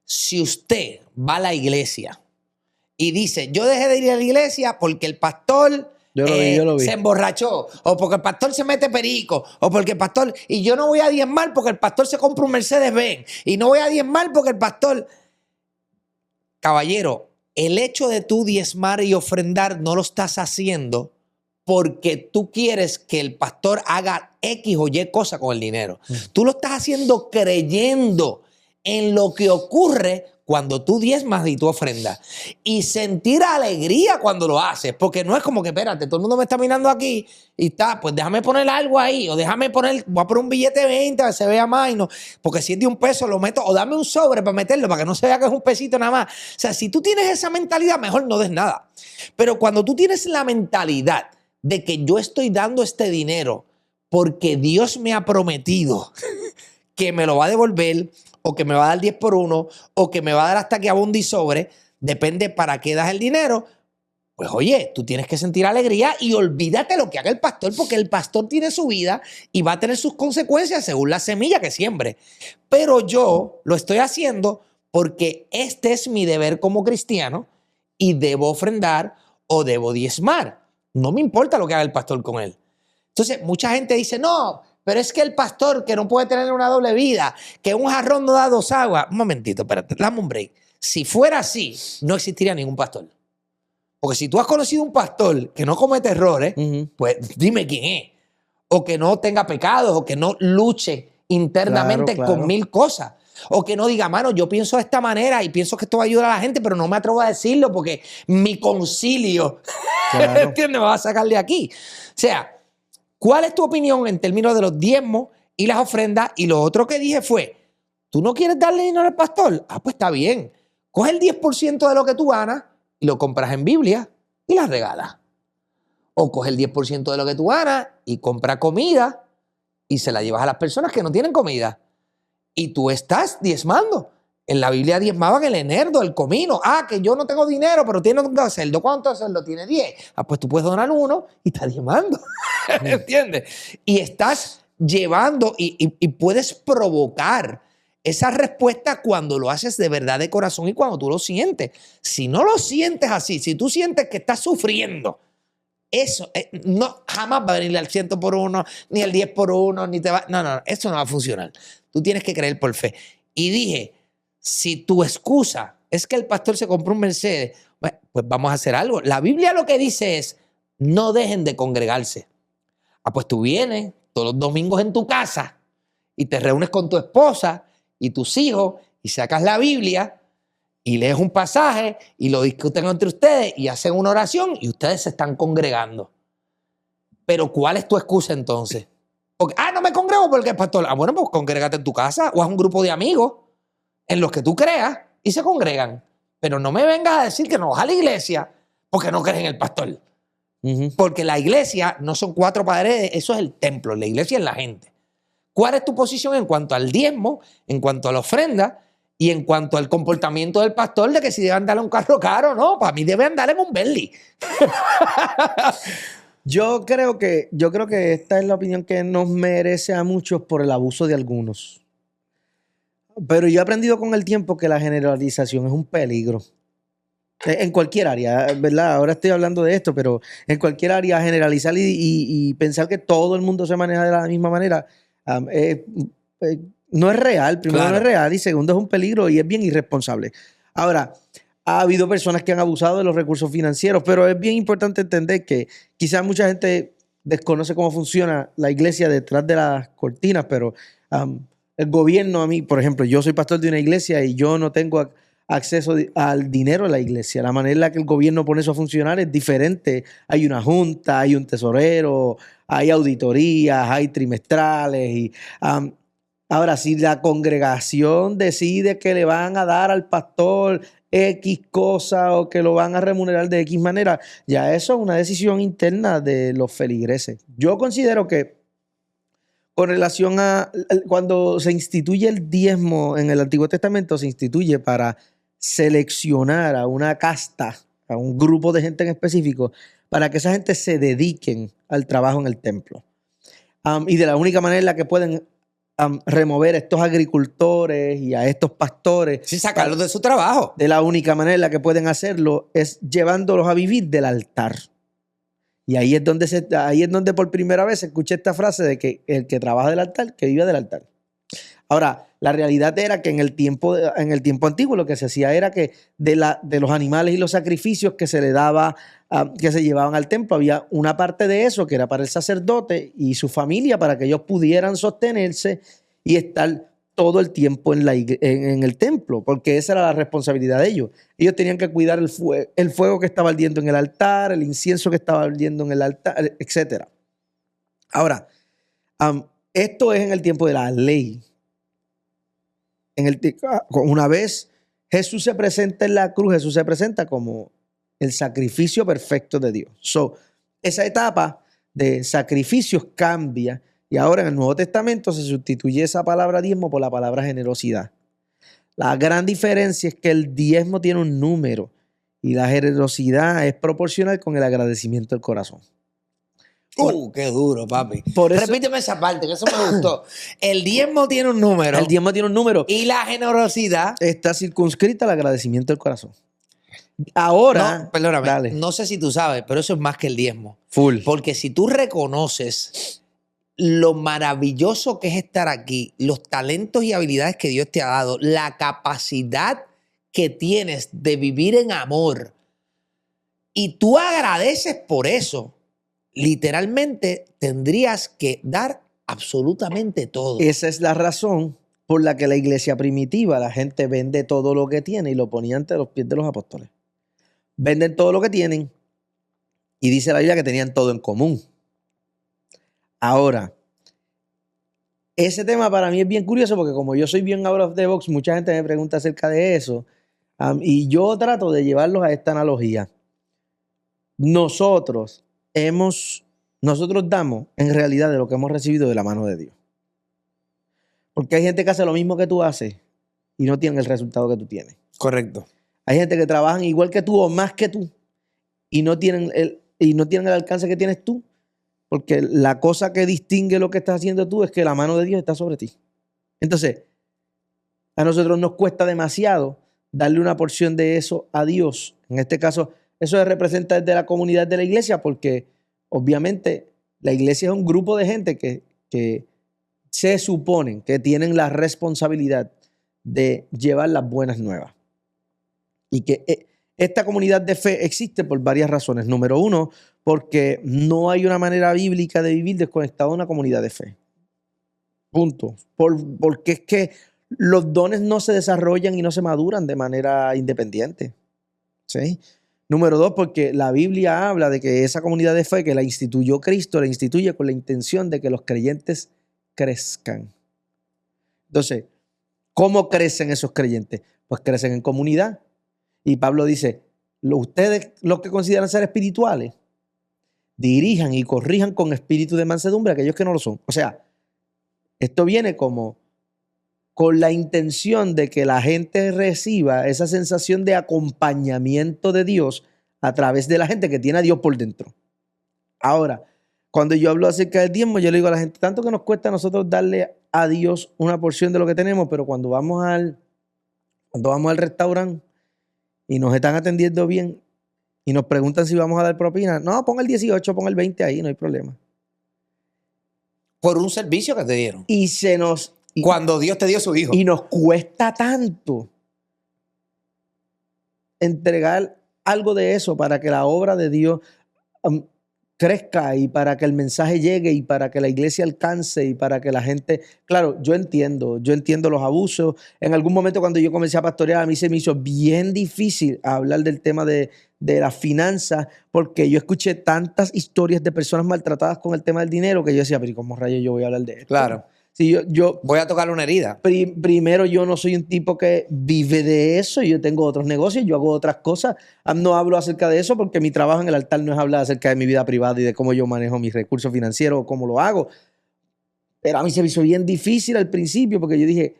si usted va a la iglesia y dice, yo dejé de ir a la iglesia porque el pastor yo lo vi. se emborrachó, o porque el pastor se mete perico, o porque el pastor, y yo no voy a diezmar porque el pastor se compra un Mercedes-Benz, y no voy a diezmar porque el pastor... Caballero, el hecho de tú diezmar y ofrendar no lo estás haciendo porque tú quieres que el pastor haga X o Y cosa con el dinero. Tú lo estás haciendo creyendo en lo que ocurre cuando tú diezmas y tú ofrendas. Y sentir alegría cuando lo haces. Porque no es como que, espérate, todo el mundo me está mirando aquí y está, pues déjame poner algo ahí. O déjame poner, voy a poner un billete de 20 para que se vea más. Y no, porque si es de $1 lo meto. O dame un sobre para meterlo, para que no se vea que es un pesito nada más. O sea, si tú tienes esa mentalidad, mejor no des nada. Pero cuando tú tienes la mentalidad de que yo estoy dando este dinero porque Dios me ha prometido que me lo va a devolver, o que me va a dar 10 por 1, o que me va a dar hasta que abunde y sobre, depende para qué das el dinero, pues oye, tú tienes que sentir alegría y olvídate lo que haga el pastor, porque el pastor tiene su vida y va a tener sus consecuencias según la semilla que siembre. Pero yo lo estoy haciendo porque este es mi deber como cristiano y debo ofrendar o debo diezmar. No me importa lo que haga el pastor con él. Entonces, mucha gente dice, no, pero es que el pastor que no puede tener una doble vida, que un jarrón no da dos aguas. Un momentito, espérate, dame un break. Si fuera así, no existiría ningún pastor. Porque si tú has conocido un pastor que no comete errores, pues dime quién es. O que no tenga pecados, o que no luche internamente con mil cosas. O que no diga, mano, yo pienso de esta manera y pienso que esto va a ayudar a la gente, pero no me atrevo a decirlo porque mi concilio, ¿entiendes? Me va a sacar de aquí. O sea, ¿cuál es tu opinión en términos de los diezmos y las ofrendas? Y lo otro que dije fue, ¿tú no quieres darle dinero al pastor? Ah, pues está bien. Coge el 10% de lo que tú ganas y lo compras en Biblia y la regalas. O coge el 10% de lo que tú ganas y compra comida y se la llevas a las personas que no tienen comida. Y tú estás diezmando. En la Biblia diezmaban el eneldo, el comino. Ah, que yo no tengo dinero, pero tiene un cerdo. ¿Cuántos cerdos tiene? 10. Ah, pues tú puedes donar uno y estás diezmando. ¿Entiendes? Y estás llevando y puedes provocar esa respuesta cuando lo haces de verdad de corazón y cuando tú lo sientes. Si no lo sientes así, si tú sientes que estás sufriendo, eso no, jamás va a venir al 100 por uno, ni el 10 por uno, ni te va. No, eso no va a funcionar. Tú tienes que creer por fe. Y dije, si tu excusa es que el pastor se compró un Mercedes, bueno, pues vamos a hacer algo. La Biblia lo que dice es, no dejen de congregarse. Ah, pues tú vienes todos los domingos en tu casa y te reúnes con tu esposa y tus hijos y sacas la Biblia y lees un pasaje y lo discuten entre ustedes y hacen una oración y ustedes se están congregando. Pero ¿cuál es tu excusa entonces? Porque, no me congrego porque el pastor. Ah, bueno, pues congrégate en tu casa o haz un grupo de amigos en los que tú creas y se congregan. Pero no me vengas a decir que no vas a la iglesia porque no crees en el pastor. Porque la iglesia no son 4 paredes, eso es el templo, la iglesia es la gente. ¿Cuál es tu posición en cuanto al diezmo, en cuanto a la ofrenda y en cuanto al comportamiento del pastor de que si debe andar en un carro caro o no? Para mí debe andar en un Bentley. Yo creo que esta es la opinión que nos merece a muchos por el abuso de algunos. Pero yo he aprendido con el tiempo que la generalización es un peligro. En cualquier área, ¿verdad? Ahora estoy hablando de esto, pero en cualquier área generalizar y pensar que todo el mundo se maneja de la misma manera no es real. Primero, no es real y segundo, es un peligro y es bien irresponsable. Ahora, ha habido personas que han abusado de los recursos financieros, pero es bien importante entender que quizás mucha gente desconoce cómo funciona la iglesia detrás de las cortinas, pero el gobierno, a mí, por ejemplo, yo soy pastor de una iglesia y yo no tengo acceso al dinero de la iglesia. La manera en la que el gobierno pone eso a funcionar es diferente. Hay una junta, hay un tesorero, hay auditorías, hay trimestrales. Y ahora, si la congregación decide que le van a dar al pastor X cosa o que lo van a remunerar de X manera, ya eso es una decisión interna de los feligreses. Yo considero que con relación a cuando se instituye el diezmo en el Antiguo Testamento, se instituye para seleccionar a una casta, a un grupo de gente en específico, para que esa gente se dediquen al trabajo en el templo. Y de la única manera en la que pueden remover a estos agricultores y a estos pastores. Sí, sacarlos de su trabajo. De la única manera en la que pueden hacerlo es llevándolos a vivir del altar. Y ahí es donde por primera vez escuché esta frase de que el que trabaja del altar, que vive del altar. Ahora, la realidad era que en el tiempo antiguo lo que se hacía era que de los animales y los sacrificios que se le daba, que se llevaban al templo, había una parte de eso que era para el sacerdote y su familia, para que ellos pudieran sostenerse y estar todo el tiempo en el templo, porque esa era la responsabilidad de ellos. Ellos tenían que cuidar el fuego que estaba ardiendo en el altar, el incienso que estaba ardiendo en el altar, etc. Ahora, esto es en el tiempo de la ley. Una vez Jesús se presenta en la cruz, Jesús se presenta como el sacrificio perfecto de Dios. Esa etapa de sacrificios cambia y ahora en el Nuevo Testamento se sustituye esa palabra diezmo por la palabra generosidad. La gran diferencia es que el diezmo tiene un número Y la generosidad es proporcional con el agradecimiento del corazón. Qué duro, papi. Por eso, Repíteme esa parte, que eso me gustó. El diezmo tiene un número. el diezmo tiene un número. Y la generosidad Está circunscrita al agradecimiento del corazón. Ahora, no, perdóname, dale. no sé si tú sabes, pero eso es más que el diezmo. Full. Porque si tú reconoces lo maravilloso que es estar aquí, los talentos y habilidades que Dios te ha dado, la capacidad que tienes de vivir en amor, y tú agradeces por eso, literalmente tendrías que dar absolutamente todo. Esa es la razón por la que la iglesia primitiva, la gente vende todo lo que tiene y lo ponía ante los pies de los apóstoles. Venden todo lo que tienen y dice la Biblia que tenían todo en común. Ahora, ese tema para mí es bien curioso porque como yo soy bien out of the box, mucha gente me pregunta acerca de eso y yo trato de llevarlos a esta analogía. Nosotros damos en realidad de lo que hemos recibido de la mano de Dios. Porque hay gente que hace lo mismo que tú haces y no tienen el resultado que tú tienes. Correcto. Hay gente que trabajan igual que tú o más que tú y no tienen el alcance que tienes tú. Porque la cosa que distingue lo que estás haciendo tú es que la mano de Dios está sobre ti. Entonces, a nosotros nos cuesta demasiado darle una porción de eso a Dios. En este caso, eso se representa desde la comunidad de la iglesia porque obviamente la iglesia es un grupo de gente que se suponen que tienen la responsabilidad de llevar las buenas nuevas. Y que esta comunidad de fe existe por varias razones. Número uno, porque no hay una manera bíblica de vivir desconectado de una comunidad de fe. Punto. Porque es que los dones no se desarrollan y no se maduran de manera independiente. ¿Sí? Número dos, porque la Biblia habla de que esa comunidad de fe que la instituyó Cristo, la instituye con la intención de que los creyentes crezcan. Entonces, ¿cómo crecen esos creyentes? Pues crecen en comunidad. Y Pablo dice, ustedes los que consideran ser espirituales, dirijan y corrijan con espíritu de mansedumbre a aquellos que no lo son. O sea, esto viene como con la intención de que la gente reciba esa sensación de acompañamiento de Dios a través de la gente que tiene a Dios por dentro. Ahora, cuando yo hablo acerca del diezmo, yo le digo a la gente, tanto que nos cuesta a nosotros darle a Dios una porción de lo que tenemos, pero cuando vamos al restaurante y nos están atendiendo bien y nos preguntan si vamos a dar propina, no, pon el 18, pon el 20 ahí, no hay problema. Por un servicio que te dieron. Cuando Dios te dio su hijo. Y nos cuesta tanto entregar algo de eso para que la obra de Dios crezca y para que el mensaje llegue y para que la iglesia alcance y para que la gente... Claro, yo entiendo los abusos. En algún momento cuando yo comencé a pastorear, a mí se me hizo bien difícil hablar del tema de las finanzas porque yo escuché tantas historias de personas maltratadas con el tema del dinero que yo decía, pero ¿cómo rayos yo voy a hablar de esto? Claro. Si yo voy a tocar una herida. Primero, yo no soy un tipo que vive de eso. Yo tengo otros negocios, yo hago otras cosas. No hablo acerca de eso porque mi trabajo en el altar no es hablar acerca de mi vida privada y de cómo yo manejo mis recursos financieros o cómo lo hago. Pero a mí se me hizo bien difícil al principio porque yo dije,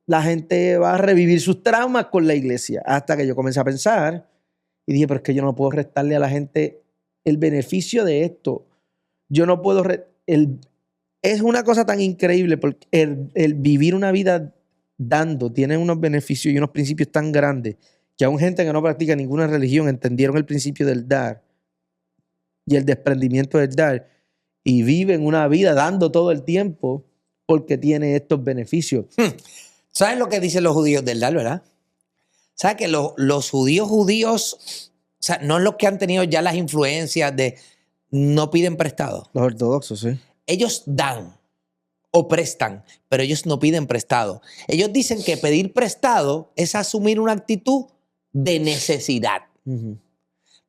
la gente va a revivir sus traumas con la iglesia. Hasta que yo comencé a pensar y dije, pero es que yo no puedo restarle a la gente el beneficio de esto. Yo no puedo... Es una cosa tan increíble porque el vivir una vida dando tiene unos beneficios y unos principios tan grandes que aún gente que no practica ninguna religión entendieron el principio del dar y el desprendimiento del dar y viven una vida dando todo el tiempo porque tiene estos beneficios. ¿Sabes lo que dicen los judíos del dar, verdad? ¿Sabes que los judíos, o sea, no los que han tenido ya las influencias de no piden prestado? Los ortodoxos, sí. Ellos dan o prestan, pero ellos no piden prestado. Ellos dicen que pedir prestado es asumir una actitud de necesidad. Uh-huh.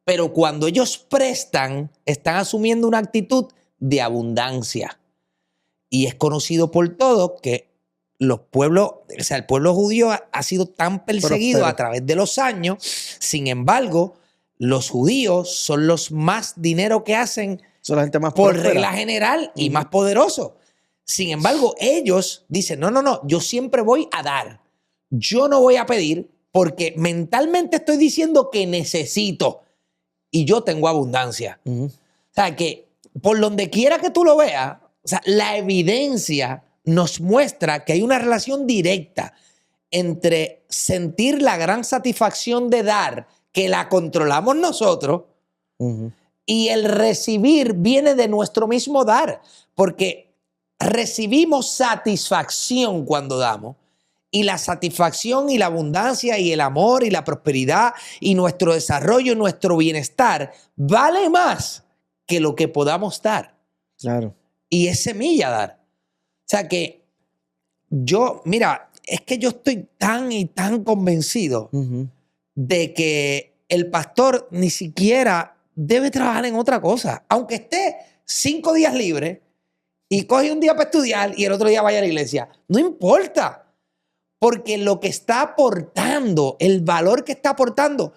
Pero cuando ellos prestan, están asumiendo una actitud de abundancia. Y es conocido por todos que el pueblo judío ha sido tan perseguido a través de los años. Sin embargo, los judíos son los más dinero que hacen. Son la gente más por próspera. regla general y más poderoso. Sin embargo, ellos dicen, no, yo siempre voy a dar. Yo no voy a pedir porque mentalmente estoy diciendo que necesito y yo tengo abundancia. O sea, que por donde quiera que tú lo veas, o sea, la evidencia nos muestra que hay una relación directa entre sentir la gran satisfacción de dar, que la controlamos nosotros, y el recibir viene de nuestro mismo dar, porque recibimos satisfacción cuando damos, y la satisfacción y la abundancia y el amor y la prosperidad y nuestro desarrollo y nuestro bienestar vale más que lo que podamos dar. Claro. Y es semilla dar. O sea que mira, es que yo estoy tan y tan convencido de que el pastor ni siquiera debe trabajar en otra cosa. Aunque esté 5 días libre y coge un día para estudiar y el otro día vaya a la iglesia. No importa. Porque lo que está aportando, el valor que está aportando.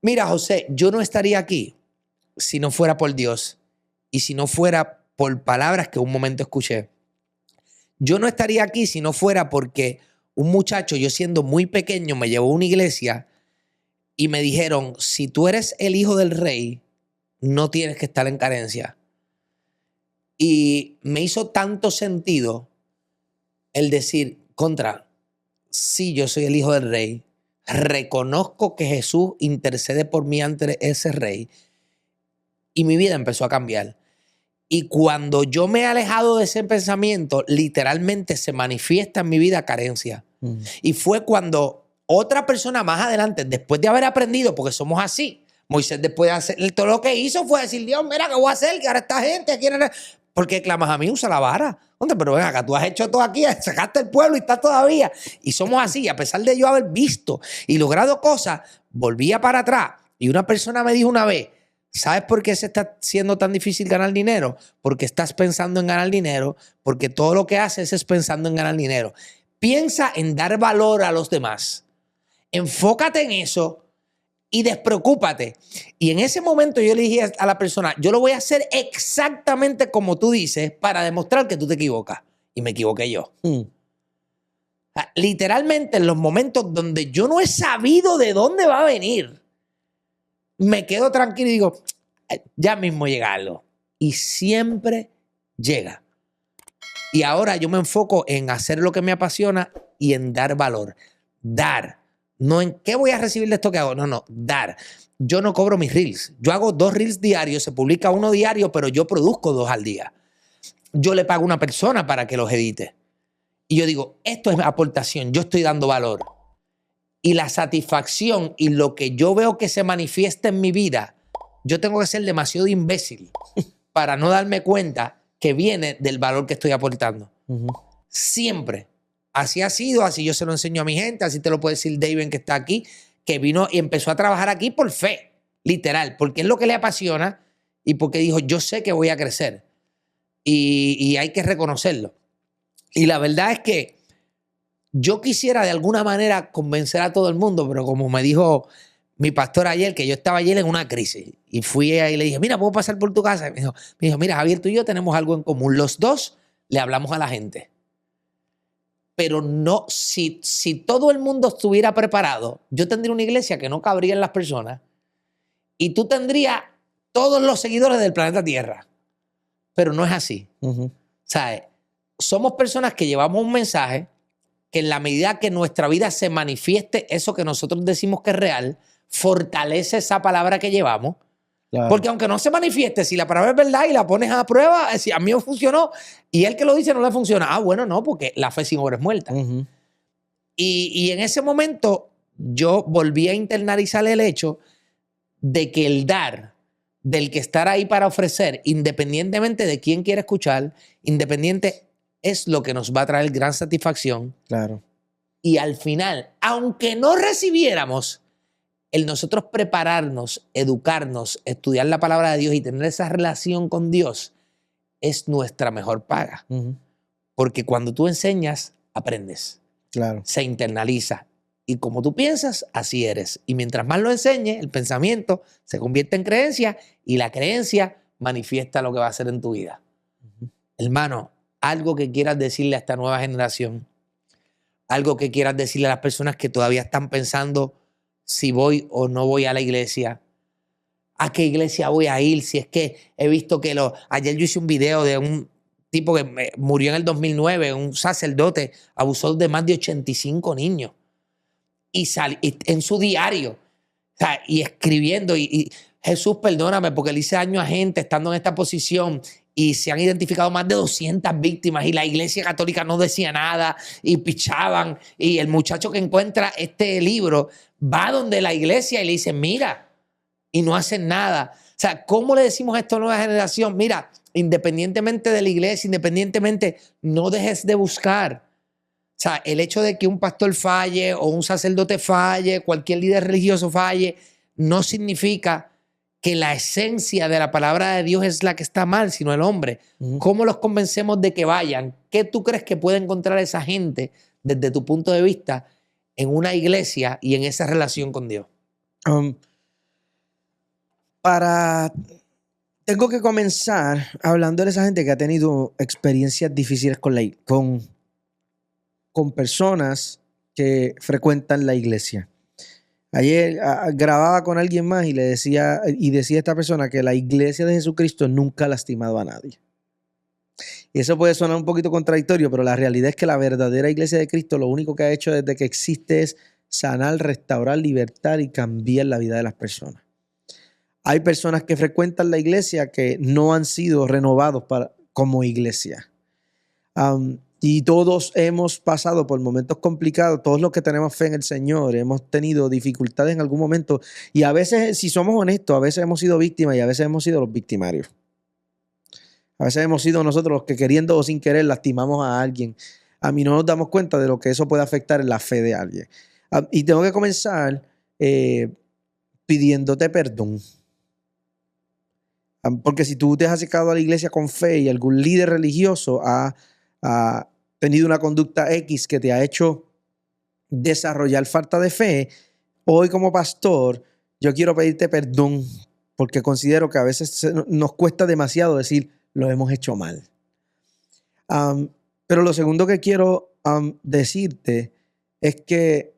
Mira, José, yo no estaría aquí si no fuera por Dios y si no fuera por palabras que un momento escuché. Yo no estaría aquí si no fuera porque un muchacho, yo siendo muy pequeño, me llevó a una iglesia y me dijeron, si tú eres el hijo del rey, no tienes que estar en carencia. Y me hizo tanto sentido el decir, sí, yo soy el hijo del rey, reconozco que Jesús intercede por mí ante ese rey y mi vida empezó a cambiar. Y cuando yo me he alejado de ese pensamiento, literalmente se manifiesta en mi vida carencia. Y fue cuando otra persona más adelante, después de haber aprendido, porque somos así, Moisés después de hacer todo lo que hizo fue decir, Dios, mira, ¿qué voy a hacer? Que ahora esta gente quiere... ¿Por qué clamas a mí? Usa la vara. Pero ven acá, tú has hecho todo aquí, sacaste el pueblo y estás todavía. Y somos así, a pesar de yo haber visto y logrado cosas, volvía para atrás. Y una persona me dijo una vez, ¿sabes por qué se está haciendo tan difícil ganar dinero? Porque estás pensando en ganar dinero, porque todo lo que haces es pensando en ganar dinero. Piensa en dar valor a los demás. Enfócate en eso y despreocúpate. Y en ese momento yo le dije a la persona, yo lo voy a hacer exactamente como tú dices para demostrar que tú te equivocas. Y me equivoqué yo. Literalmente en los momentos donde yo no he sabido de dónde va a venir, me quedo tranquilo y digo, ya mismo llega algo. Y siempre llega. Y ahora yo me enfoco en hacer lo que me apasiona y en dar valor. Dar. No en qué voy a recibir de esto que hago. No, dar. Yo no cobro mis reels. Yo hago 2 reels diarios, se publica 1 diario, pero yo produzco 2 al día. Yo le pago a una persona para que los edite. Y yo digo, esto es aportación, yo estoy dando valor. Y la satisfacción y lo que yo veo que se manifiesta en mi vida, yo tengo que ser demasiado imbécil para no darme cuenta que viene del valor que estoy aportando. Siempre. Así ha sido, así yo se lo enseño a mi gente, así te lo puede decir David que está aquí, que vino y empezó a trabajar aquí por fe, literal, porque es lo que le apasiona y porque dijo, yo sé que voy a crecer y hay que reconocerlo. Y la verdad es que yo quisiera de alguna manera convencer a todo el mundo, pero como me dijo mi pastor ayer, que yo estaba ayer en una crisis y fui ahí y le dije, mira, ¿puedo pasar por tu casa? Y me dijo, mira, Javier, tú y yo tenemos algo en común. Los dos le hablamos a la gente. Pero no, si todo el mundo estuviera preparado, yo tendría una iglesia que no cabría en las personas y tú tendrías todos los seguidores del planeta Tierra. Pero no es así. ¿Sabes? Somos personas que llevamos un mensaje que en la medida que nuestra vida se manifieste eso que nosotros decimos que es real, fortalece esa palabra que llevamos. Claro. Porque aunque no se manifieste, si la palabra es verdad y la pones a prueba, si a mí me funcionó y el que lo dice no le funciona. Ah, bueno, no, porque la fe sin obra es muerta. Y en ese momento yo volví a internalizar el hecho de que el dar, del que estar ahí para ofrecer, independientemente de quién quiera escuchar, independiente, es lo que nos va a traer gran satisfacción. Claro. Y al final, aunque no recibiéramos, el nosotros prepararnos, educarnos, estudiar la palabra de Dios y tener esa relación con Dios es nuestra mejor paga. Porque cuando tú enseñas, aprendes. Claro. Se internaliza. Y como tú piensas, así eres. Y mientras más lo enseñes, el pensamiento se convierte en creencia y la creencia manifiesta lo que va a hacer en tu vida. Hermano, algo que quieras decirle a esta nueva generación. algo que quieras decirle a las personas que todavía están pensando si voy o no voy a la iglesia. ¿A qué iglesia voy a ir? Si es que he visto que ayer yo hice un video de un tipo que murió en el 2009, un sacerdote, abusó de más de 85 niños. Y en su diario, o sea, y escribiendo, y Jesús, perdóname, porque le hice daño a gente estando en esta posición y se han identificado más de 200 víctimas y la iglesia católica no decía nada y pichaban. Y el muchacho que encuentra este libro va donde la iglesia y le dice, mira, y no hacen nada. O sea, ¿cómo le decimos a esta nueva generación? Mira, independientemente de la iglesia, independientemente, no dejes de buscar. O sea, el hecho de que un pastor falle o un sacerdote falle, cualquier líder religioso falle, no significa que la esencia de la palabra de Dios es la que está mal, sino el hombre. ¿Cómo los convencemos de que vayan? ¿Qué tú crees que puede encontrar esa gente desde tu punto de vista en una iglesia y en esa relación con Dios? Tengo que comenzar hablando de esa gente que ha tenido experiencias difíciles con personas que frecuentan la iglesia. Ayer grababa con alguien más y decía a esta persona que la iglesia de Jesucristo nunca ha lastimado a nadie. Y eso puede sonar un poquito contradictorio, pero la realidad es que la verdadera iglesia de Cristo lo único que ha hecho desde que existe es sanar, restaurar, libertar y cambiar la vida de las personas. Hay personas que frecuentan la iglesia que no han sido renovados como iglesia. Y todos hemos pasado por momentos complicados. Todos los que tenemos fe en el Señor hemos tenido dificultades en algún momento. Y a veces, si somos honestos, a veces hemos sido víctimas y a veces hemos sido los victimarios. A veces hemos sido nosotros los que queriendo o sin querer lastimamos a alguien. A mí no nos damos cuenta de lo que eso puede afectar en la fe de alguien. Y tengo que comenzar pidiéndote perdón. Porque si tú te has acercado a la iglesia con fe y algún líder religioso ha tenido una conducta X que te ha hecho desarrollar falta de fe, hoy como pastor yo quiero pedirte perdón porque considero que a veces nos cuesta demasiado decir lo hemos hecho mal. Pero lo segundo que quiero decirte es que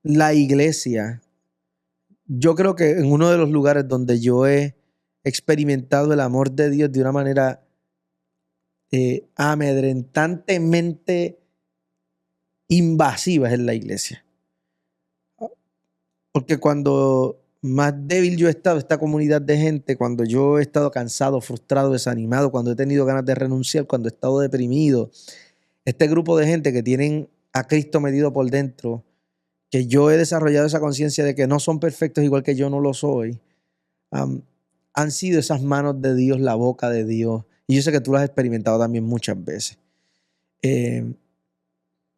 la iglesia, yo creo que en uno de los lugares donde yo he experimentado el amor de Dios de una manera amedrentantemente invasiva es en la iglesia. Porque cuando más débil yo he estado, esta comunidad de gente, cuando yo he estado cansado, frustrado, desanimado, cuando he tenido ganas de renunciar, cuando he estado deprimido, este grupo de gente que tienen a Cristo medido por dentro, que yo he desarrollado esa conciencia de que no son perfectos igual que yo no lo soy, han sido esas manos de Dios, la boca de Dios. Y yo sé que tú lo has experimentado también muchas veces.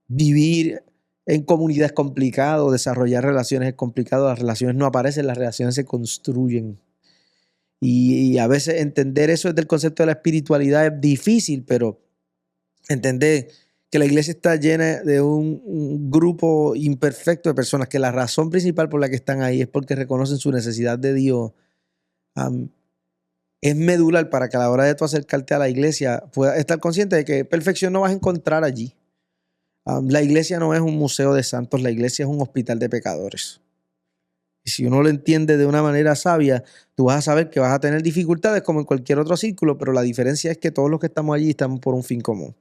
Vivir en comunidad es complicado, desarrollar relaciones es complicado, las relaciones no aparecen, las relaciones se construyen. Y a veces entender eso desde el concepto de la espiritualidad es difícil, pero entender que la iglesia está llena de un grupo imperfecto de personas que la razón principal por la que están ahí es porque reconocen su necesidad de Dios. Es medular para que a la hora de tú acercarte a la iglesia puedas estar consciente de que perfección no vas a encontrar allí. La iglesia no es un museo de santos, la iglesia es un hospital de pecadores. Y si uno lo entiende de una manera sabia, tú vas a saber que vas a tener dificultades como en cualquier otro círculo, pero la diferencia es que todos los que estamos allí estamos por un fin común.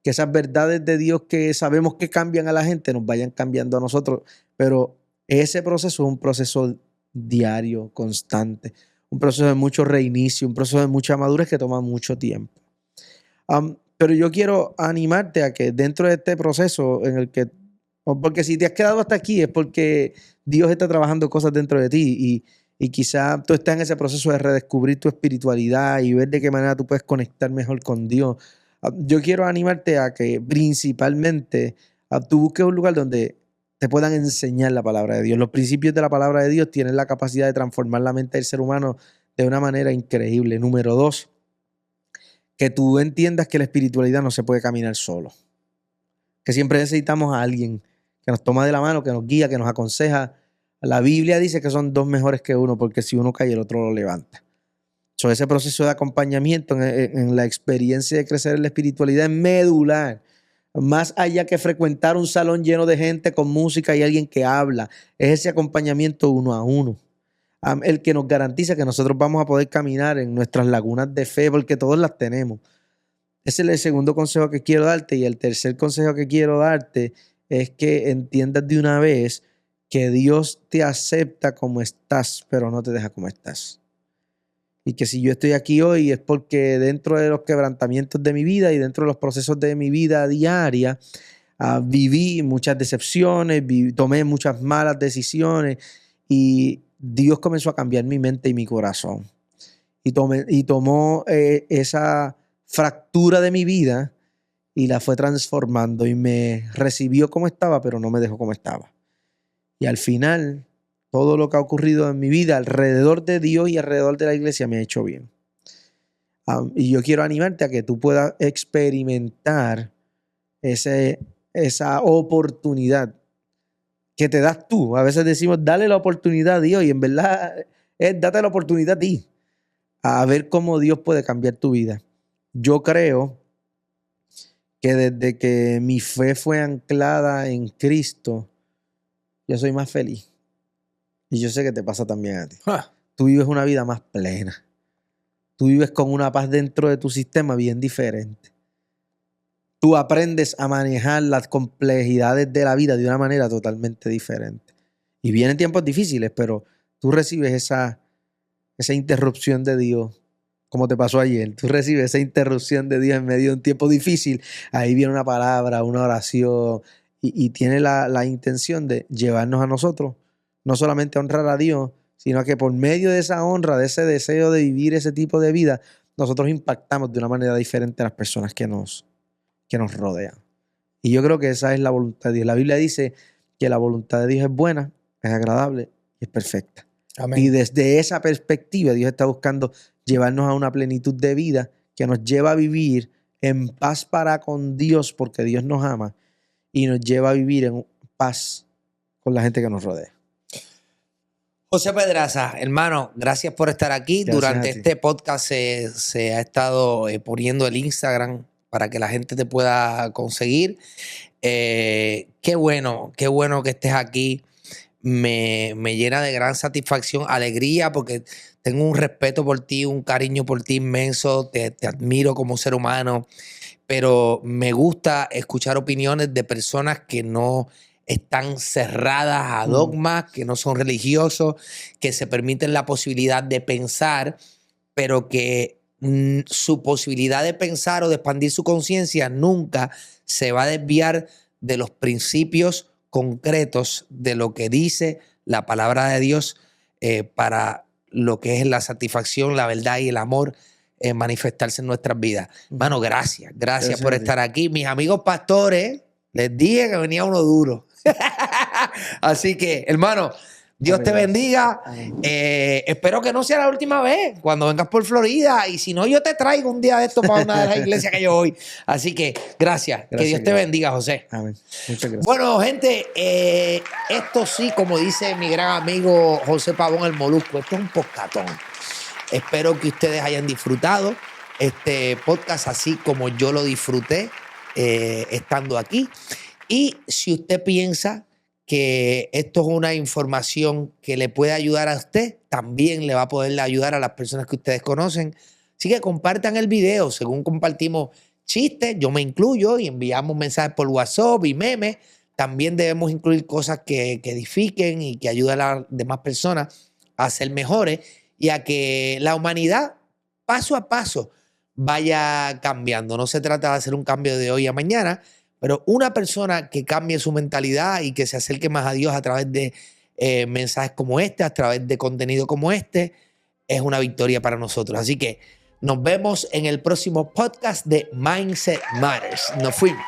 Que esas verdades de Dios que sabemos que cambian a la gente nos vayan cambiando a nosotros, pero ese proceso es un proceso diario, constante, un proceso de mucho reinicio, un proceso de mucha madurez que toma mucho tiempo. Pero yo quiero animarte a que dentro de este proceso en el que, porque si te has quedado hasta aquí es porque Dios está trabajando cosas dentro de ti y quizá tú estás en ese proceso de redescubrir tu espiritualidad y ver de qué manera tú puedes conectar mejor con Dios. Yo quiero animarte a que principalmente tú busques un lugar donde te puedan enseñar la palabra de Dios. Los principios de la palabra de Dios tienen la capacidad de transformar la mente del ser humano de una manera increíble. Número 2, que tú entiendas que la espiritualidad no se puede caminar solo. Que siempre necesitamos a alguien que nos toma de la mano, que nos guía, que nos aconseja. La Biblia dice que son 2 mejores que uno, porque si uno cae, el otro lo levanta. Ese proceso de acompañamiento en la experiencia de crecer en la espiritualidad es medular más allá que frecuentar un salón lleno de gente con música y alguien que habla, es ese acompañamiento uno a uno. El que nos garantiza que nosotros vamos a poder caminar en nuestras lagunas de fe, porque todos las tenemos. Ese es el segundo consejo que quiero darte. Y el tercer consejo que quiero darte es que entiendas de una vez que Dios te acepta como estás, pero no te deja como estás. Y que si yo estoy aquí hoy es porque dentro de los quebrantamientos de mi vida y dentro de los procesos de mi vida diaria, viví muchas decepciones, tomé muchas malas decisiones y Dios comenzó a cambiar mi mente y mi corazón. Y tomó esa fractura de mi vida y la fue transformando y me recibió como estaba, pero no me dejó como estaba. Y al final, todo lo que ha ocurrido en mi vida alrededor de Dios y alrededor de la iglesia me ha hecho bien. Y yo quiero animarte a que tú puedas experimentar esa oportunidad que te das tú. A veces decimos, dale la oportunidad a Dios, y en verdad es date la oportunidad a ti, a ver cómo Dios puede cambiar tu vida. Yo creo que desde que mi fe fue anclada en Cristo, yo soy más feliz. Y yo sé que te pasa también a ti. Tú vives una vida más plena. Tú vives con una paz dentro de tu sistema bien diferente. Tú aprendes a manejar las complejidades de la vida de una manera totalmente diferente. Y vienen tiempos difíciles, pero tú recibes esa interrupción de Dios, como te pasó ayer. Tú recibes esa interrupción de Dios en medio de un tiempo difícil. Ahí viene una palabra, una oración, y tiene la intención de llevarnos a nosotros, no solamente a honrar a Dios, sino a que por medio de esa honra, de ese deseo de vivir ese tipo de vida, nosotros impactamos de una manera diferente a las personas que nos rodean. Y yo creo que esa es la voluntad de Dios. La Biblia dice que la voluntad de Dios es buena, es agradable y es perfecta. Amén. Y desde esa perspectiva, Dios está buscando llevarnos a una plenitud de vida que nos lleva a vivir en paz para con Dios, porque Dios nos ama, y nos lleva a vivir en paz con la gente que nos rodea. José Pedraza, hermano, gracias por estar aquí. Gracias. Durante este podcast se ha estado poniendo el Instagram para que la gente te pueda conseguir. Qué bueno que estés aquí. Me llena de gran satisfacción, alegría, porque tengo un respeto por ti, un cariño por ti inmenso. Te admiro como ser humano, pero me gusta escuchar opiniones de personas que no están cerradas a dogmas, que no son religiosos, que se permiten la posibilidad de pensar, pero que su posibilidad de pensar o de expandir su conciencia nunca se va a desviar de los principios concretos de lo que dice la palabra de Dios para lo que es la satisfacción, la verdad y el amor manifestarse en nuestras vidas. Hermano, gracias por estar aquí. Mis amigos pastores, les dije que venía uno duro. Así que, hermano, Dios te bendiga. Espero que no sea la última vez cuando vengas por Florida. Y si no, yo te traigo un día de esto para una de las iglesias que yo voy. Así que gracias. Que Dios te bendiga, José. Amén. Muchas gracias. Bueno, gente, esto sí, como dice mi gran amigo José Pavón el Molusco, esto es un podcastón. Espero que ustedes hayan disfrutado este podcast así como yo lo disfruté estando aquí. Y si usted piensa que esto es una información que le puede ayudar a usted, también le va a poder ayudar a las personas que ustedes conocen. Así que compartan el video. Según compartimos chistes, yo me incluyo y enviamos mensajes por WhatsApp y memes. También debemos incluir cosas que edifiquen y que ayuden a las demás personas a ser mejores y a que la humanidad, paso a paso, vaya cambiando. No se trata de hacer un cambio de hoy a mañana, pero una persona que cambie su mentalidad y que se acerque más a Dios a través de mensajes como este, a través de contenido como este, es una victoria para nosotros. Así que nos vemos en el próximo podcast de Mindset Matters. Nos fuimos.